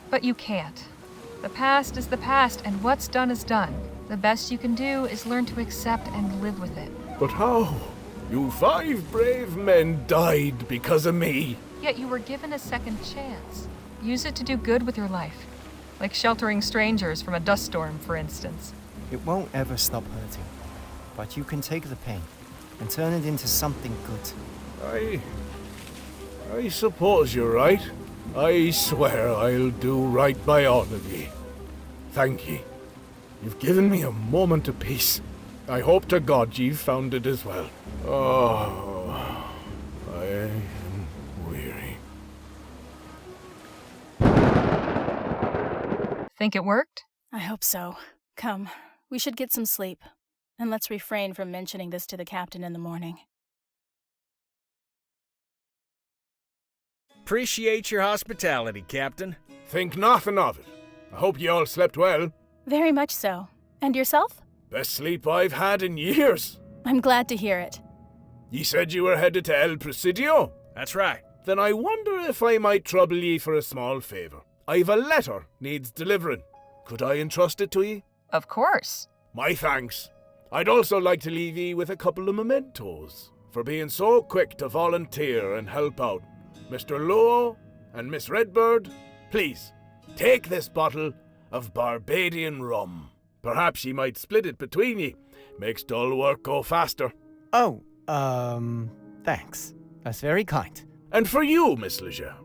But you can't. The past is the past, and what's done is done. The best you can do is learn to accept and live with it. But how? You 5 brave men died because of me. Yet you were given a second chance. Use it to do good with your life. Like sheltering strangers from a dust storm, for instance. It won't ever stop hurting. But you can take the pain and turn it into something good. I suppose you're right. I swear I'll do right by all of ye. Thank ye. You've given me a moment of peace. I hope to God you've found it as well. Oh, I am weary. Think it worked? I hope so. Come, we should get some sleep. And let's refrain from mentioning this to the captain in the morning. Appreciate your hospitality, Captain. Think nothing of it. I hope ye all slept well. Very much so. And yourself? Best sleep I've had in years. I'm glad to hear it. Ye said you were headed to El Presidio? That's right. Then I wonder if I might trouble ye for a small favour. I've a letter needs delivering. Could I entrust it to ye? Of course. My thanks. I'd also like to leave ye with a couple of mementos for being so quick to volunteer and help out. Mr. Luo and Miss Redbird, please, take this bottle of Barbadian rum. Perhaps ye might split it between ye. Makes dull work go faster. Oh, thanks. That's very kind. And for you, Miss Leger,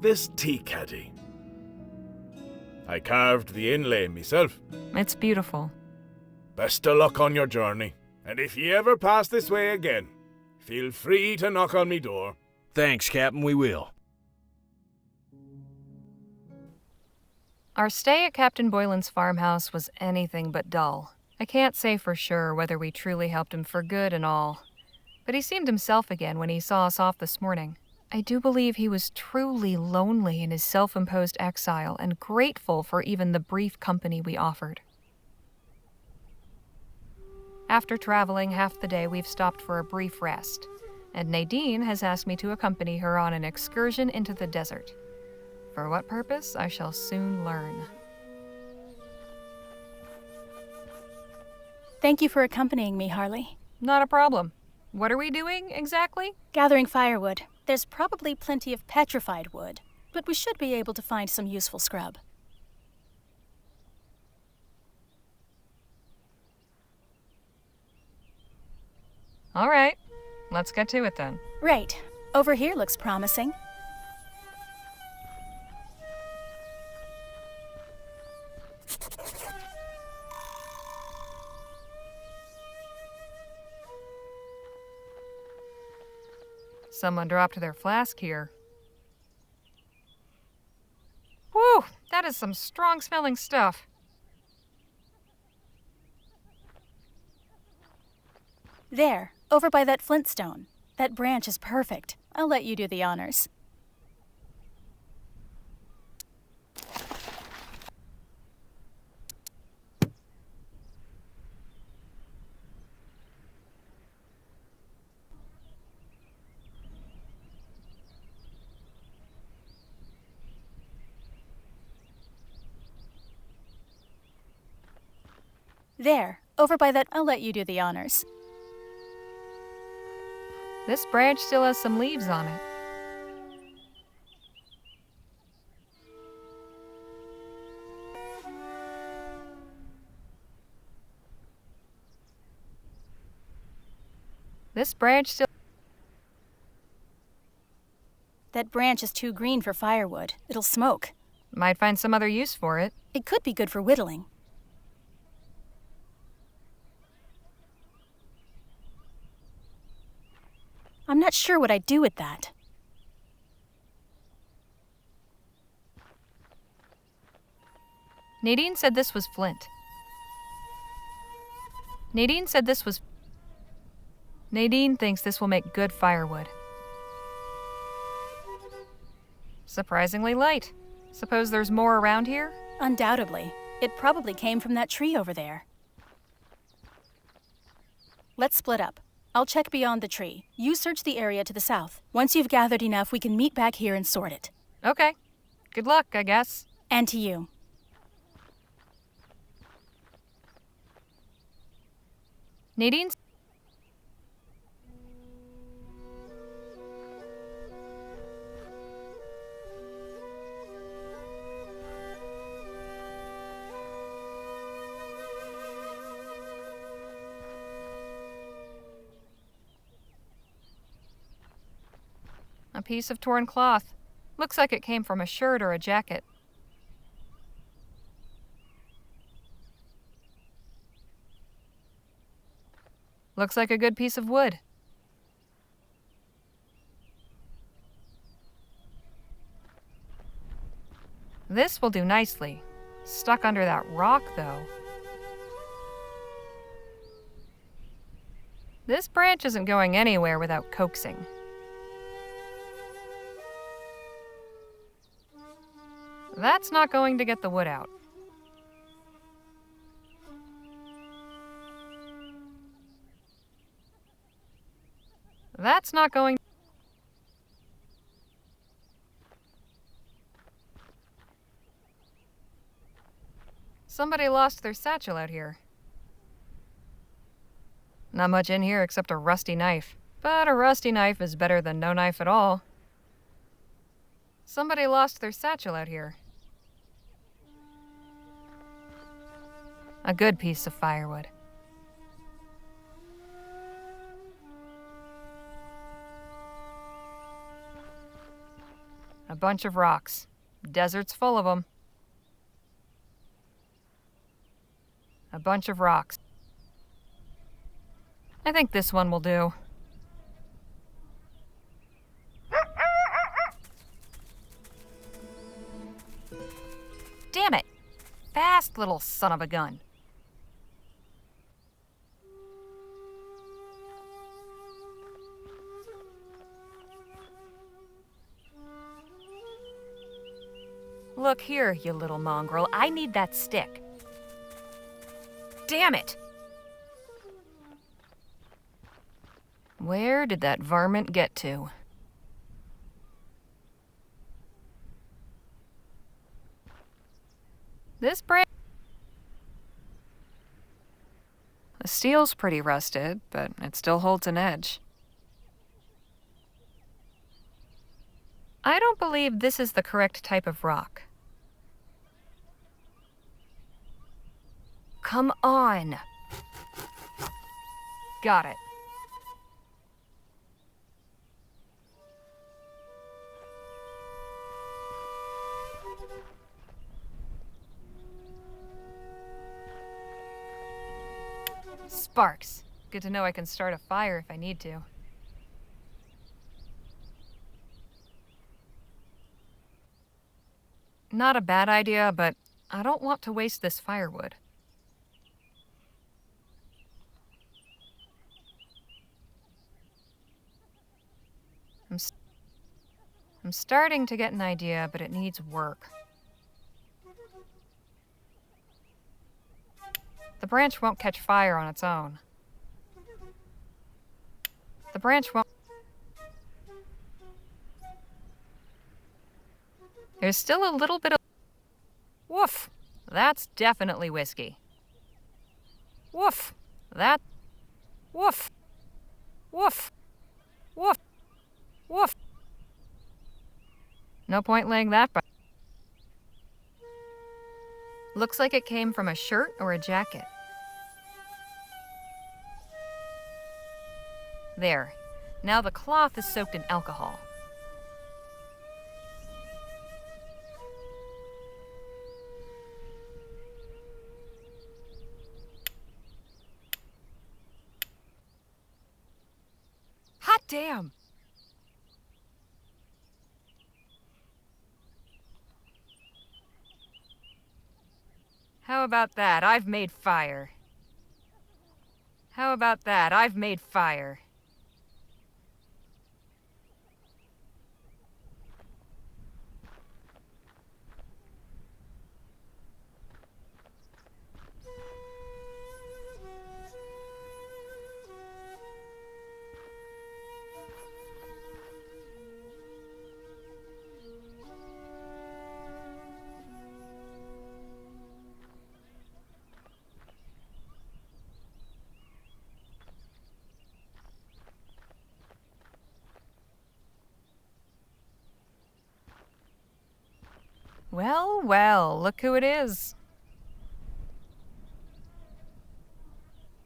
this tea caddy. I carved the inlay myself. It's beautiful. Best of luck on your journey. And if ye ever pass this way again, feel free to knock on me door. Thanks, Captain, we will. Our stay at Captain Boylan's farmhouse was anything but dull. I can't say for sure whether we truly helped him for good and all, but he seemed himself again when he saw us off this morning. I do believe he was truly lonely in his self-imposed exile and grateful for even the brief company we offered. After traveling half the day, we've stopped for a brief rest, and Nadine has asked me to accompany her on an excursion into the desert. For what purpose, I shall soon learn. Thank you for accompanying me, Harley. Not a problem. What are we doing, exactly? Gathering firewood. There's probably plenty of petrified wood, but we should be able to find some useful scrub. All right. Let's get to it then. Right. Over here looks promising. Someone dropped their flask here. Whew, that is some strong-smelling stuff. There, over by that flintstone. That branch is perfect. I'll let you do the honors. There, over by that. I'll let you do the honors. This branch still has some leaves on it. This branch still... That branch is too green for firewood. It'll smoke. Might find some other use for it. It could be good for whittling. I'm not sure what I'd do with that. Nadine said this was flint. Nadine said this was... Nadine thinks this will make good firewood. Surprisingly light. Suppose there's more around here? Undoubtedly. It probably came from that tree over there. Let's split up. I'll check beyond the tree. You search the area to the south. Once you've gathered enough, we can meet back here and sort it. Okay. Good luck, I guess. And to you. Nadine's... A piece of torn cloth. Looks like it came from a shirt or a jacket. Looks like a good piece of wood. This will do nicely. Stuck under that rock, though. This branch isn't going anywhere without coaxing. That's not going to get the wood out. That's not going... Somebody lost their satchel out here. Not much in here except a rusty knife. But a rusty knife is better than no knife at all. Somebody lost their satchel out here. A good piece of firewood. A bunch of rocks. Desert's full of them. A bunch of rocks. I think this one will do. Damn it! Fast little son of a gun. Look here, you little mongrel. I need that stick. Damn it! Where did that varmint get to? This branch... The steel's pretty rusted, but it still holds an edge. I don't believe this is the correct type of rock. Come on! Got it. Sparks. Good to know I can start a fire if I need to. Not a bad idea, but I don't want to waste this firewood. I'm starting to get an idea, but it needs work. The branch won't catch fire on its own. The branch won't... There's still a little bit of... Woof! That's definitely whiskey. Woof! That... Woof! Woof! Woof! Woof! No point laying that by... Looks like it came from a shirt or a jacket. There. Now the cloth is soaked in alcohol. Hot damn! How about that? I've made fire. How about that? I've made fire. Well, well, look who it is.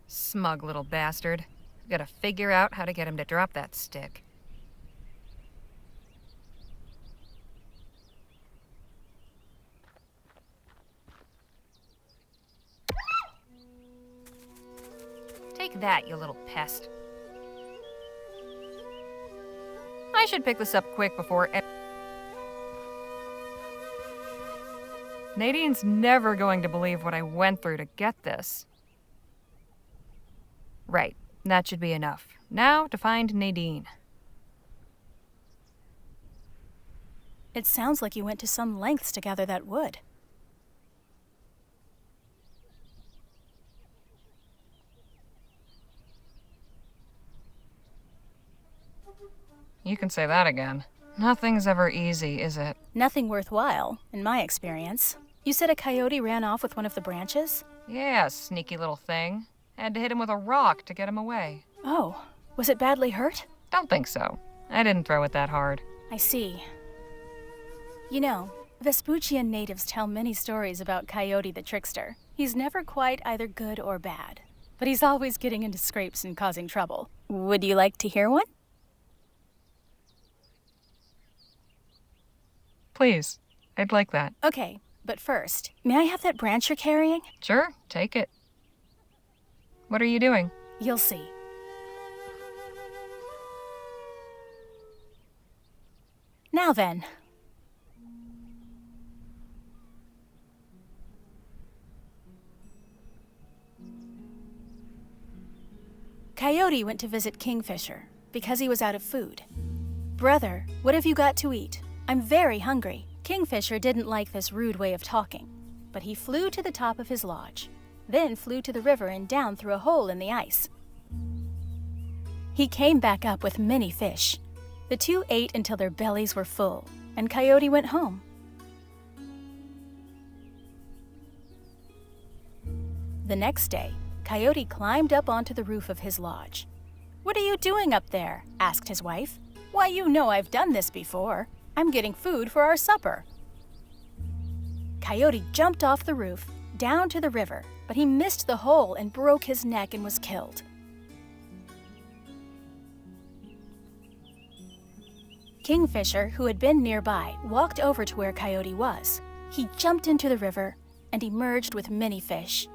Smug little bastard. Gotta figure out how to get him to drop that stick. Take that, you little pest. I should pick this up quick before... Nadine's never going to believe what I went through to get this. Right, that should be enough. Now to find Nadine. It sounds like you went to some lengths to gather that wood. You can say that again. Nothing's ever easy, is it? Nothing worthwhile, in my experience. You said a coyote ran off with one of the branches? Yeah, sneaky little thing. Had to hit him with a rock to get him away. Oh, was it badly hurt? Don't think so. I didn't throw it that hard. I see. You know, Vespuccian natives tell many stories about Coyote the Trickster. He's never quite either good or bad, but he's always getting into scrapes and causing trouble. Would you like to hear one? Please. I'd like that. Okay, but first, may I have that branch you're carrying? Sure, take it. What are you doing? You'll see. Now then. Coyote went to visit Kingfisher because he was out of food. Brother, what have you got to eat? I'm very hungry. Kingfisher didn't like this rude way of talking, but he flew to the top of his lodge, then flew to the river and down through a hole in the ice. He came back up with many fish. The two ate until their bellies were full, and Coyote went home. The next day, Coyote climbed up onto the roof of his lodge. "What are you doing up there?" asked his wife. "Why, you know I've done this before. I'm getting food for our supper." Coyote jumped off the roof, down to the river, but he missed the hole and broke his neck and was killed. Kingfisher, who had been nearby, walked over to where Coyote was. He jumped into the river and emerged with many fish.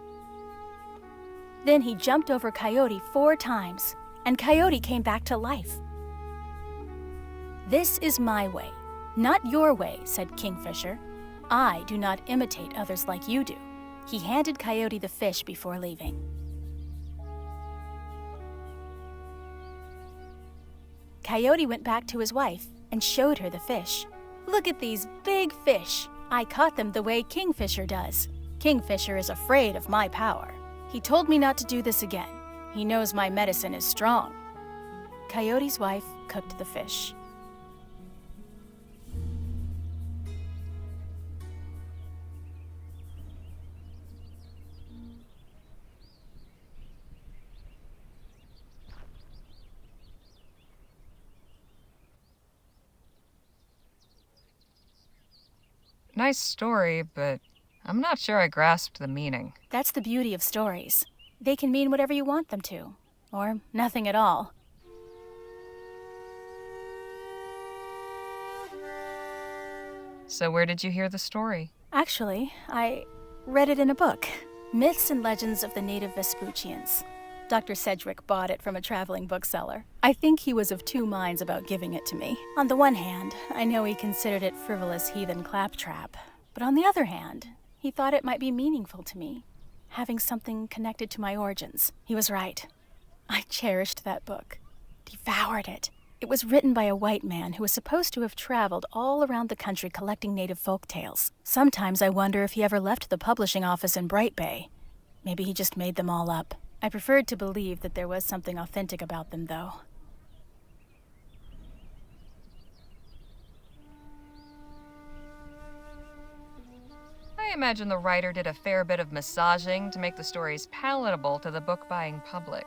Then he jumped over Coyote 4 times, and Coyote came back to life. "This is my way, not your way," said Kingfisher. "I do not imitate others like you do." He handed Coyote the fish before leaving. Coyote went back to his wife and showed her the fish. "Look at these big fish. I caught them the way Kingfisher does. Kingfisher is afraid of my power. He told me not to do this again. He knows my medicine is strong." Coyote's wife cooked the fish. Nice story, but I'm not sure I grasped the meaning. That's the beauty of stories. They can mean whatever you want them to, or nothing at all. So where did you hear the story? Actually, I read it in a book, Myths and Legends of the Native Vespuccians. Dr. Sedgwick bought it from a traveling bookseller. I think he was of 2 minds about giving it to me. On the one hand, I know he considered it frivolous heathen claptrap, but on the other hand, he thought it might be meaningful to me, having something connected to my origins. He was right. I cherished that book, devoured it. It was written by a white man who was supposed to have traveled all around the country collecting native folk tales. Sometimes I wonder if he ever left the publishing office in Bright Bay. Maybe he just made them all up. I preferred to believe that there was something authentic about them, though. I imagine the writer did a fair bit of massaging to make the stories palatable to the book-buying public.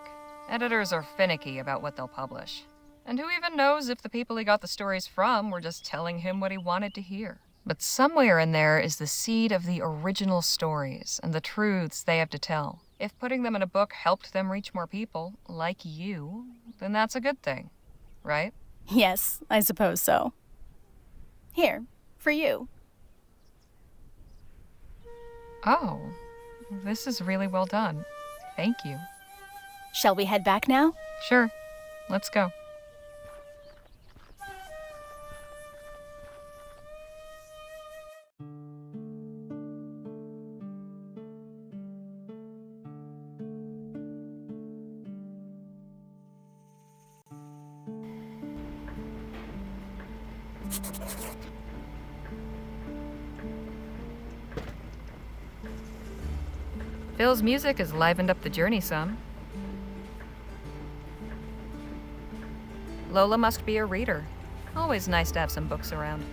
Editors are finicky about what they'll publish. And who even knows if the people he got the stories from were just telling him what he wanted to hear? But somewhere in there is the seed of the original stories and the truths they have to tell. If putting them in a book helped them reach more people, like you, then that's a good thing, right? Yes, I suppose so. Here, for you. Oh, this is really well done. Thank you. Shall we head back now? Sure, let's go. Phil's music has livened up the journey some. Lola must be a reader. Always nice to have some books around.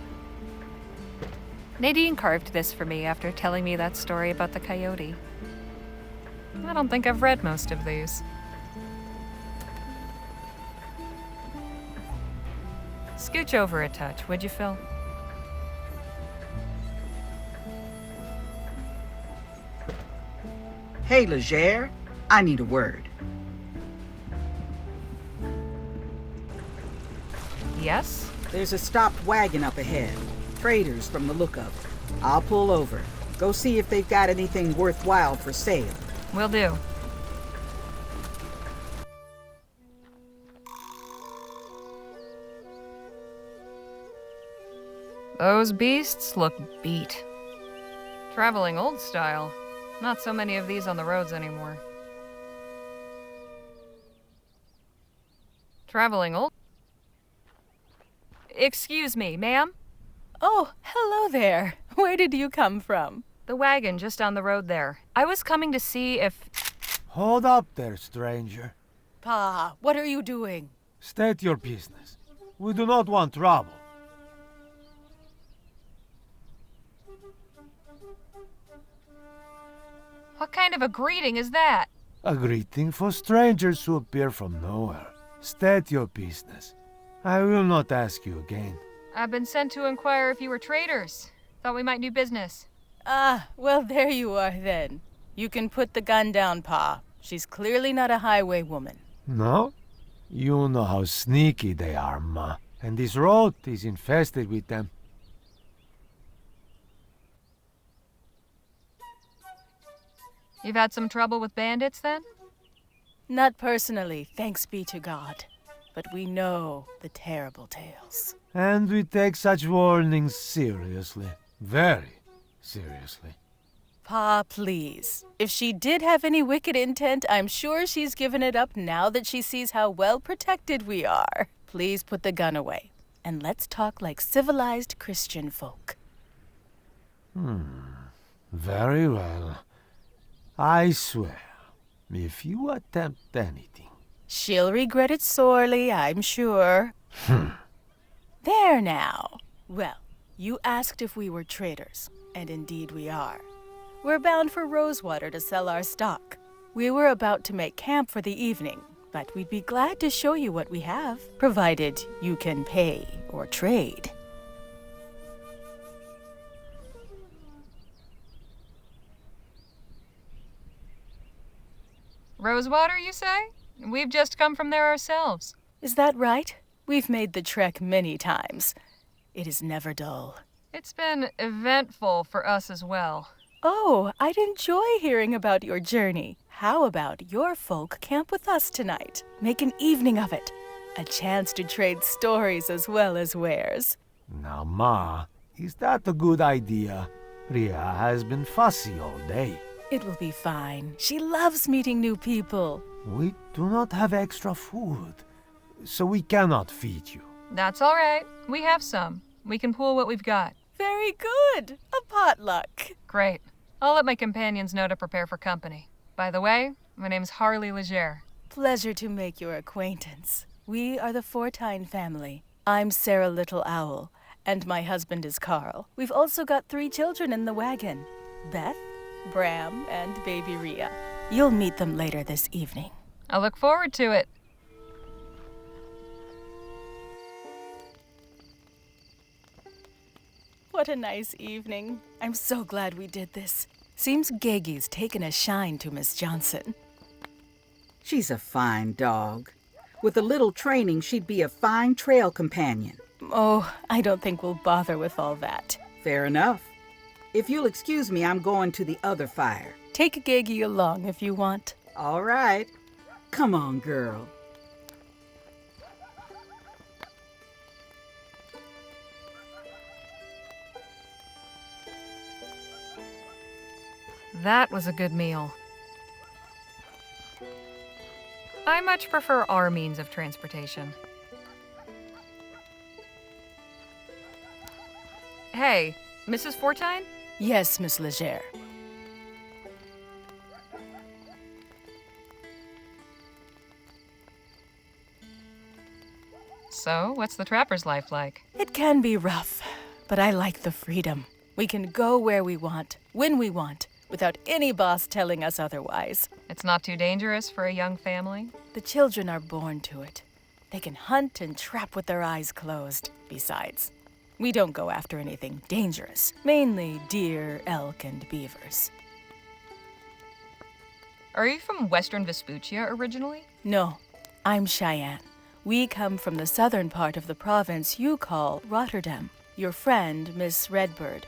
Nadine carved this for me after telling me that story about the coyote. I don't think I've read most of these. Scooch over a touch, would you, Phil? Hey, Legere, I need a word. Yes? There's a stopped wagon up ahead. Traders from the look of it. I'll pull over. Go see if they've got anything worthwhile for sale. Will do. Those beasts look beat. Traveling old style. Not so many of these on the roads anymore. Traveling old... Excuse me, ma'am? Oh, hello there. Where did you come from? The wagon just down the road there. I was coming to see if... Hold up there, stranger. Pa, what are you doing? State your business. We do not want trouble. What kind of a greeting is that? A greeting for strangers who appear from nowhere. State your business. I will not ask you again. I've been sent to inquire if you were traders. Thought we might do business. Ah, well, there you are then. You can put the gun down, Pa. She's clearly not a highwaywoman. No? You know how sneaky they are, Ma. And this road is infested with them. You've had some trouble with bandits, then? Not personally, thanks be to God. But we know the terrible tales. And we take such warnings seriously. Very seriously. Pa, please. If she did have any wicked intent, I'm sure she's given it up now that she sees how well protected we are. Please put the gun away, and let's talk like civilized Christian folk. Very well. I swear, if you attempt anything... She'll regret it sorely, I'm sure. There now. Well, you asked if we were traders, and indeed we are. We're bound for Rosewater to sell our stock. We were about to make camp for the evening, but we'd be glad to show you what we have, provided you can pay or trade. Rosewater, you say? We've just come from there ourselves. Is that right? We've made the trek many times. It is never dull. It's been eventful for us as well. Oh, I'd enjoy hearing about your journey. How about your folk camp with us tonight? Make an evening of it. A chance to trade stories as well as wares. Now, Ma, is that a good idea? Ria has been fussy all day. It will be fine. She loves meeting new people. We do not have extra food, so we cannot feed you. That's all right. We have some. We can pool what we've got. Very good. A potluck. Great. I'll let my companions know to prepare for company. By the way, my name's Harley Leger. Pleasure to make your acquaintance. We are the Fortuyns family. I'm Sarah Little Owl, and my husband is Carl. We've also got 3 children in the wagon. Beth, Bram, and baby Ria. You'll meet them later this evening. I look forward to it. What a nice evening. I'm so glad we did this. Seems Gegi's taken a shine to Miss Johnson. She's a fine dog. With a little training, she'd be a fine trail companion. Oh, I don't think we'll bother with all that. Fair enough. If you'll excuse me, I'm going to the other fire. Take Gegi along if you want. All right. Come on, girl. That was a good meal. I much prefer our means of transportation. Hey, Mrs. Fortuyns? Yes, Miss Leger. So, what's the trapper's life like? It can be rough, but I like the freedom. We can go where we want, when we want, without any boss telling us otherwise. It's not too dangerous for a young family? The children are born to it. They can hunt and trap with their eyes closed. Besides, we don't go after anything dangerous. Mainly deer, elk, and beavers. Are you from Western Vespuccia originally? No, I'm Cheyenne. We come from the southern part of the province you call Rotterdam. Your friend, Miss Redbird.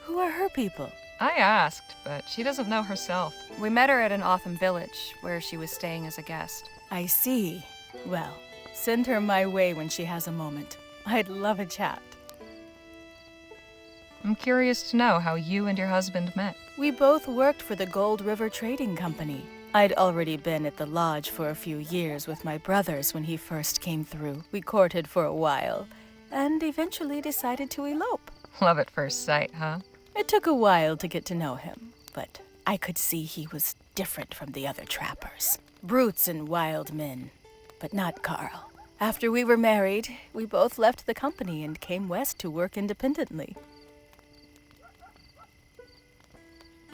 Who are her people? I asked, but she doesn't know herself. We met her at an Otham village, where she was staying as a guest. I see. Well, send her my way when she has a moment. I'd love a chat. I'm curious to know how you and your husband met. We both worked for the Gold River Trading Company. I'd already been at the lodge for a few years with my brothers when he first came through. We courted for a while, and eventually decided to elope. Love at first sight, huh? It took a while to get to know him, but I could see he was different from the other trappers. Brutes and wild men, but not Carl. After we were married, we both left the company and came west to work independently.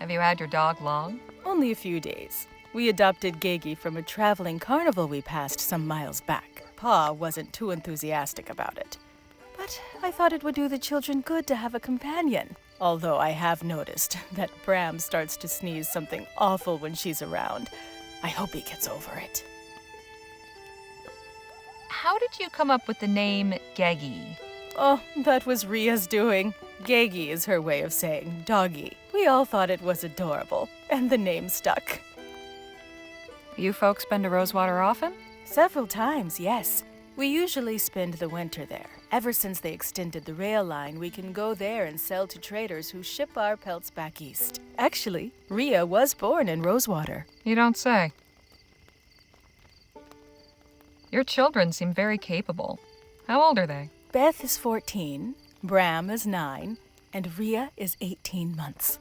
Have you had your dog long? Only a few days. We adopted Gagi from a traveling carnival we passed some miles back. Pa wasn't too enthusiastic about it. But I thought it would do the children good to have a companion. Although I have noticed that Bram starts to sneeze something awful when she's around. I hope he gets over it. How did you come up with the name Gagi? Oh, that was Ria's doing. Gagi is her way of saying doggy. We all thought it was adorable, and the name stuck. You folks been to Rosewater often? Several times, yes. We usually spend the winter there. Ever since they extended the rail line, we can go there and sell to traders who ship our pelts back east. Actually, Ria was born in Rosewater. You don't say. Your children seem very capable. How old are they? Beth is 14, Bram is 9, and Ria is 18 months.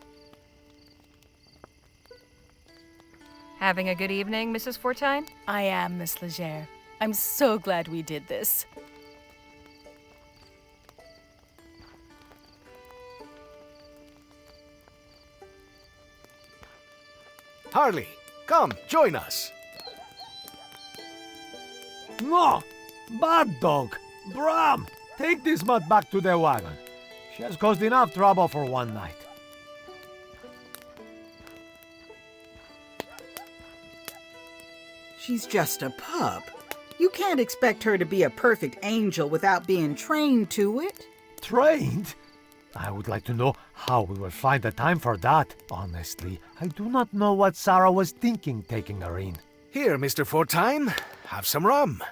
Having a good evening, Mrs. Fortuyns? I am, Miss Legere. I'm so glad we did this. Harley, come, join us. No! Bad dog! Bram! Take this mutt back to the wagon. She has caused enough trouble for one night. She's just a pup. You can't expect her to be a perfect angel without being trained to it. Trained? I would like to know how we will find the time for that. Honestly, I do not know what Sarah was thinking taking her in. Here, Mr. Fortuyns, have some rum.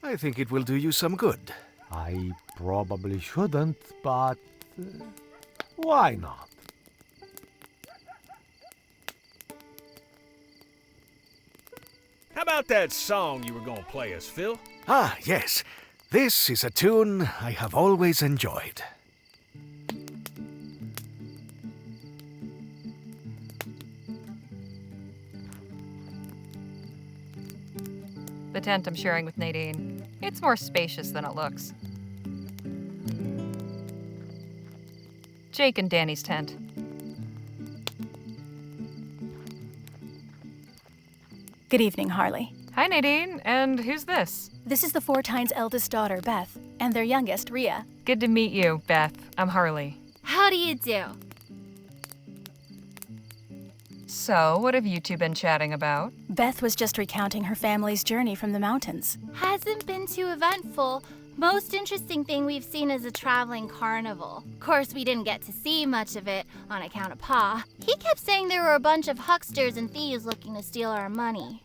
I think it will do you some good. I probably shouldn't, but why not? How about that song you were gonna play us, Phil? Ah, yes. This is a tune I have always enjoyed. The tent I'm sharing with Nadine. It's more spacious than it looks. Jake and Danny's tent. Good evening, Harley. Hi, Nadine. And who's this? This is the Fortuyns' eldest daughter, Beth, and their youngest, Ria. Good to meet you, Beth. I'm Harley. How do you do? So, what have you two been chatting about? Beth was just recounting her family's journey from the mountains. Hasn't been too eventful. Most interesting thing we've seen is a traveling carnival. Of course, we didn't get to see much of it on account of Pa. He kept saying there were a bunch of hucksters and thieves looking to steal our money.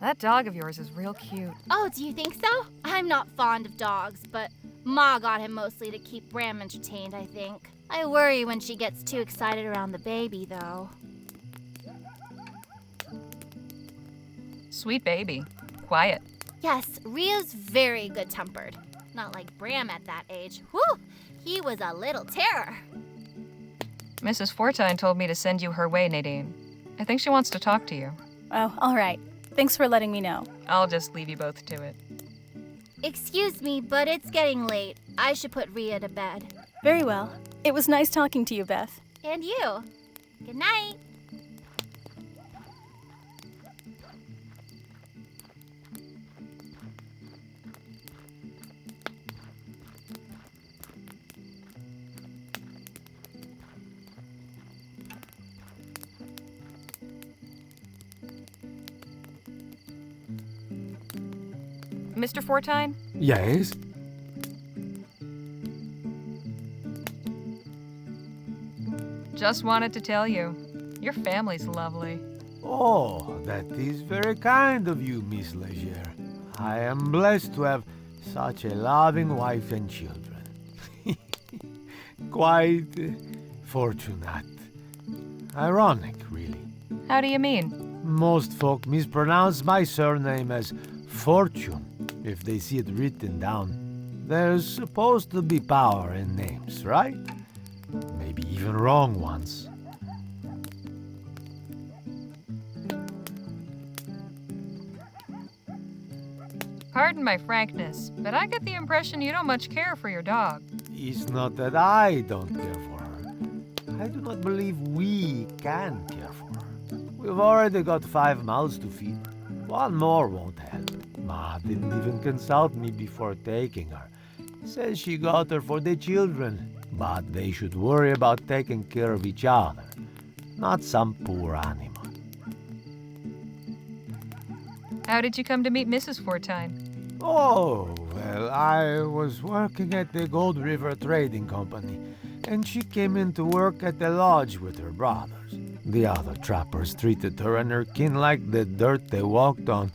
That dog of yours is real cute. Oh, do you think so? I'm not fond of dogs, but Ma got him mostly to keep Bram entertained, I think. I worry when she gets too excited around the baby, though. Sweet baby. Quiet. Yes, Ria's very good-tempered. Not like Bram at that age. Whew! He was a little terror. Mrs. Fortuyns told me to send you her way, Nadine. I think she wants to talk to you. Oh, all right. Thanks for letting me know. I'll just leave you both to it. Excuse me, but it's getting late. I should put Ria to bed. Very well. It was nice talking to you, Beth. And you. Good night. Mr. Fortuyns? Yes? Just wanted to tell you, your family's lovely. Oh, that is very kind of you, Miss Legere. I am blessed to have such a loving wife and children. Quite fortunate. Ironic, really. How do you mean? Most folk mispronounce my surname as Fortune if they see it written down. There's supposed to be power in names, right? Maybe even wrong ones. Pardon my frankness, but I get the impression you don't much care for your dog. It's not that I don't care for her. I do not believe we can care for her. We've already got 5 mouths to feed. One more won't help. Ma didn't even consult me before taking her. Says she got her for the children, but they should worry about taking care of each other, not some poor animal. How did you come to meet Mrs. Fortuyne? Oh, well, I was working at the Gold River Trading Company, and she came in to work at the lodge with her brothers. The other trappers treated her and her kin like the dirt they walked on,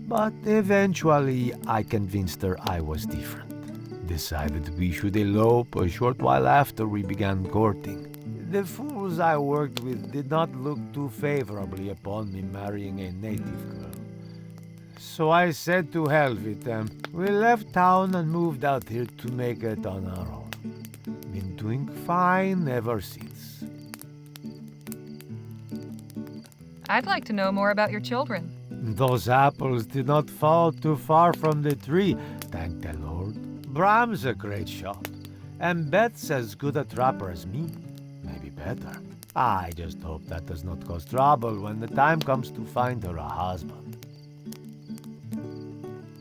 but eventually I convinced her I was different. Decided we should elope a short while after we began courting. The fools I worked with did not look too favorably upon me marrying a native girl. So I said to hell with them. We left town and moved out here to make it on our own. Been doing fine ever since. I'd like to know more about your children. Those apples did not fall too far from the tree, thank the Lord. Bram's a great shot, and Beth's as good a trapper as me. Maybe better. I just hope that does not cause trouble when the time comes to find her a husband.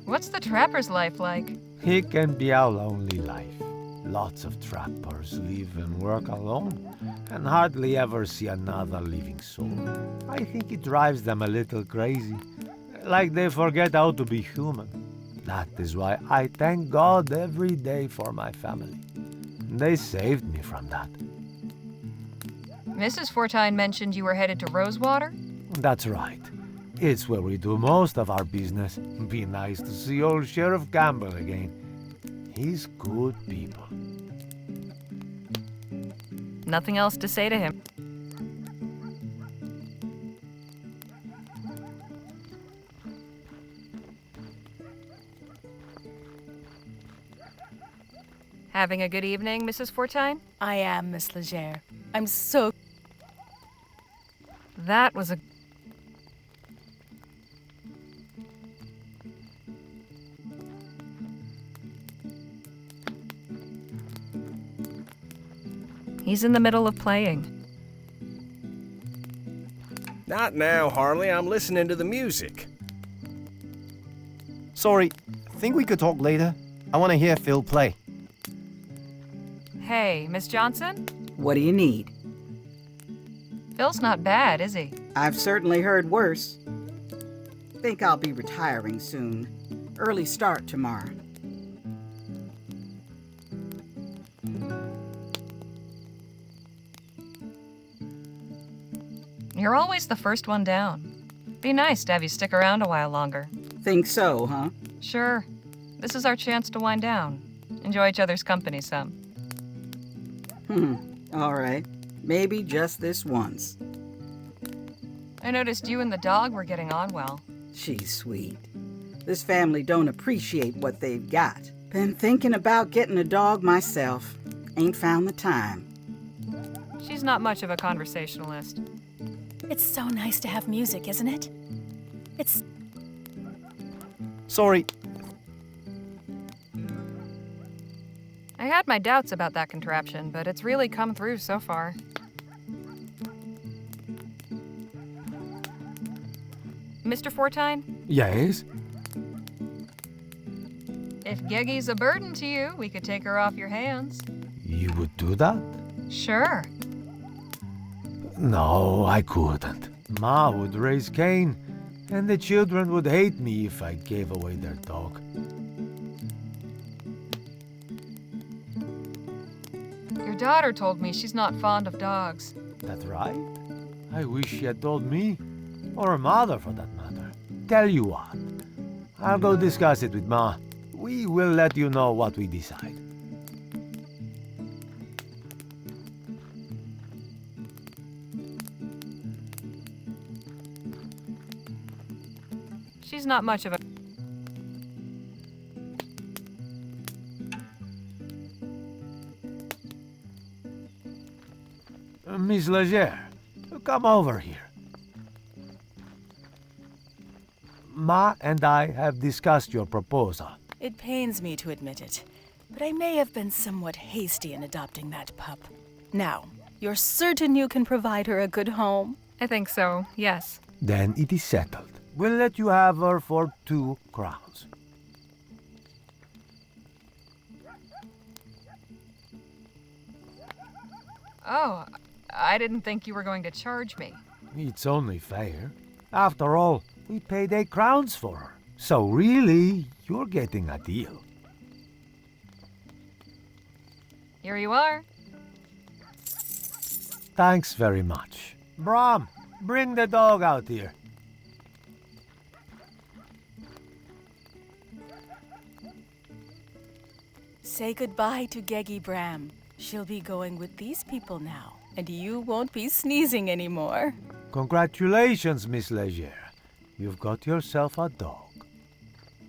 What's the trapper's life like? It can be a lonely life. Lots of trappers live and work alone, and hardly ever see another living soul. I think it drives them a little crazy, like they forget how to be human. That is why I thank God every day for my family. They saved me from that. Mrs. Fortuyne mentioned you were headed to Rosewater? That's right. It's where we do most of our business. Be nice to see old Sheriff Campbell again. He's good people. Nothing else to say to him. Having a good evening, Mrs. Fortuyne? I am, Miss Legere. I'm so... That was a... He's in the middle of playing. Not now, Harley. I'm listening to the music. Sorry, think we could talk later? I want to hear Phil play. Hey, Miss Johnson? What do you need? Phil's not bad, is he? I've certainly heard worse. Think I'll be retiring soon. Early start tomorrow. You're always the first one down. Be nice to have you stick around a while longer. Think so, huh? Sure. This is our chance to wind down. Enjoy each other's company some. All right. Maybe just this once. I noticed you and the dog were getting on well. She's sweet. This family don't appreciate what they've got. Been thinking about getting a dog myself. Ain't found the time. She's not much of a conversationalist. It's so nice to have music, isn't it? It's... Sorry. I had my doubts about that contraption, but it's really come through so far. Mr. Fortuyne? Yes? If Geggy's a burden to you, we could take her off your hands. You would do that? Sure. No, I couldn't. Ma would raise Cain, and the children would hate me if I gave away their dog. Your daughter told me she's not fond of dogs. That's right. I wish she had told me, or her mother for that matter. Tell you what, I'll go discuss it with Ma. We will let you know what we decide. She's not much of a... Miss Leger, come over here. Ma and I have discussed your proposal. It pains me to admit it, but I may have been somewhat hasty in adopting that pup. Now, you're certain you can provide her a good home? I think so, yes. Then it is settled. We'll let you have her for 2 crowns. Oh, I didn't think you were going to charge me. It's only fair. After all, we paid 8 crowns for her. So really, you're getting a deal. Here you are. Thanks very much. Brom, bring the dog out here. Say goodbye to Geggy Bram. She'll be going with these people now, and you won't be sneezing anymore. Congratulations, Miss Leger. You've got yourself a dog.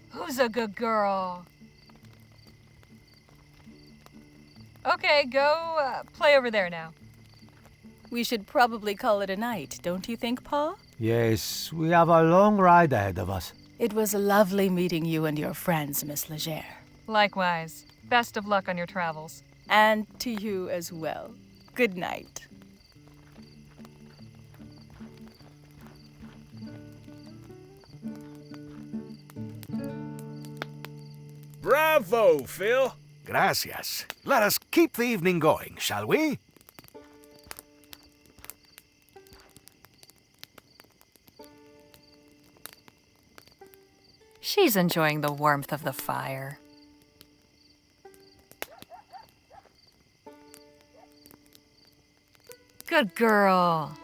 Who's a good girl? Okay, go play over there now. We should probably call it a night, don't you think, Pa? Yes, we have a long ride ahead of us. It was lovely meeting you and your friends, Miss Leger. Likewise. Best of luck on your travels. And to you as well. Good night. Bravo, Phil. Gracias. Let us keep the evening going, shall we? She's enjoying the warmth of the fire. Good girl.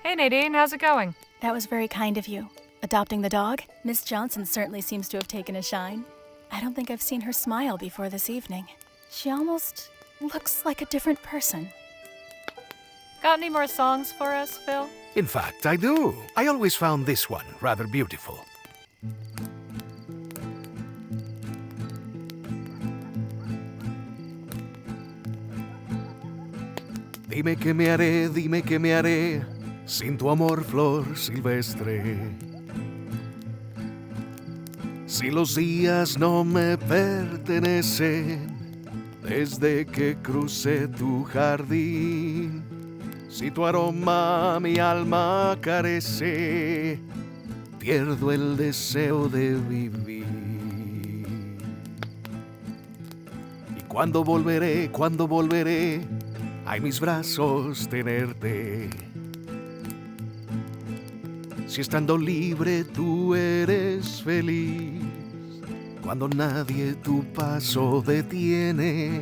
Hey, Nadine, how's it going? That was very kind of you. Adopting the dog? Miss Johnson certainly seems to have taken a shine. I don't think I've seen her smile before this evening. She almost looks like a different person. Got any more songs for us, Phil? In fact, I do. I always found this one rather beautiful. Dime que me haré, sin tu amor, flor silvestre. Si los días no me pertenecen, desde que crucé tu jardín. Si tu aroma mi alma carece, pierdo el deseo de vivir. Y cuando volveré, a mis brazos tenerte. Si estando libre tú eres feliz, cuando nadie tu paso detiene,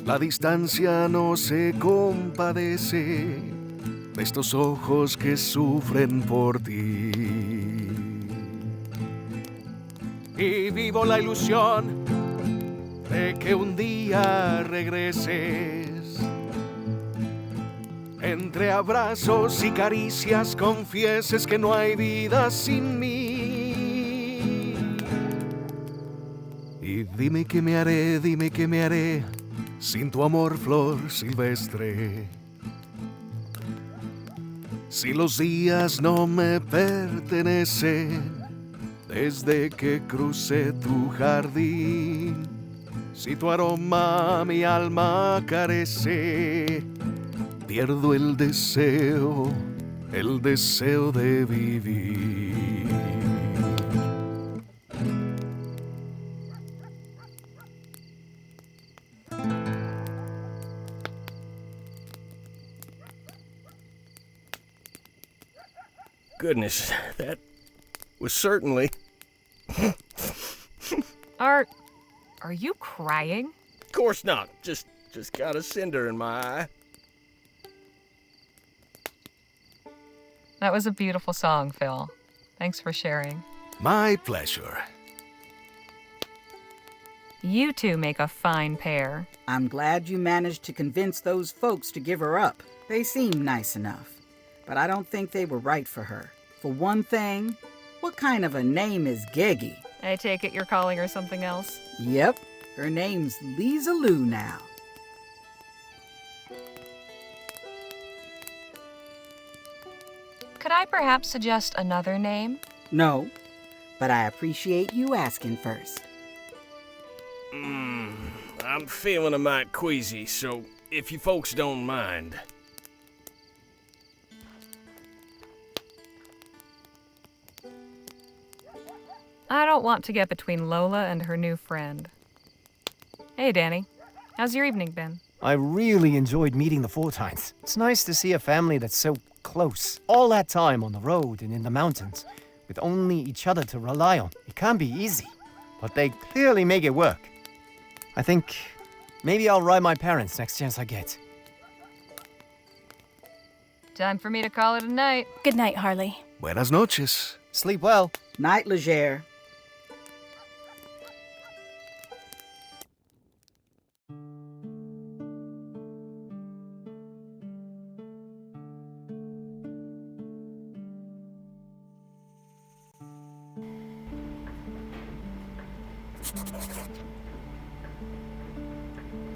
la distancia no se compadece de estos ojos que sufren por ti. Y vivo la ilusión de que un día regreses. Entre abrazos y caricias confieses que no hay vida sin mí. Y dime que me haré sin tu amor, flor silvestre. Si los días no me pertenecen, desde que crucé tu jardín. Si tu aroma mi alma carece, pierdo el deseo de vivir. Goodness, that was certainly... Are you crying? Of course not. Just got a cinder in my eye. That was a beautiful song, Phil. Thanks for sharing. My pleasure. You two make a fine pair. I'm glad you managed to convince those folks to give her up. They seem nice enough. but I don't think they were right for her. For one thing, what kind of a name is Geggy? I take it you're calling her something else. Yep, her name's Lisa Lou now. Could I perhaps suggest another name? No, but I appreciate you asking first. I'm feeling a mite queasy, so if you folks don't mind. I don't want to get between Lola and her new friend. Hey, Danny. How's your evening been? I really enjoyed meeting the Fortuyns. It's nice to see a family that's so close. All that time on the road and in the mountains, with only each other to rely on. It can be easy, but they clearly make it work. I think maybe I'll ride my parents next chance I get. Time for me to call it a night. Good night, Harley. Buenas noches. Sleep well. Night, Legere.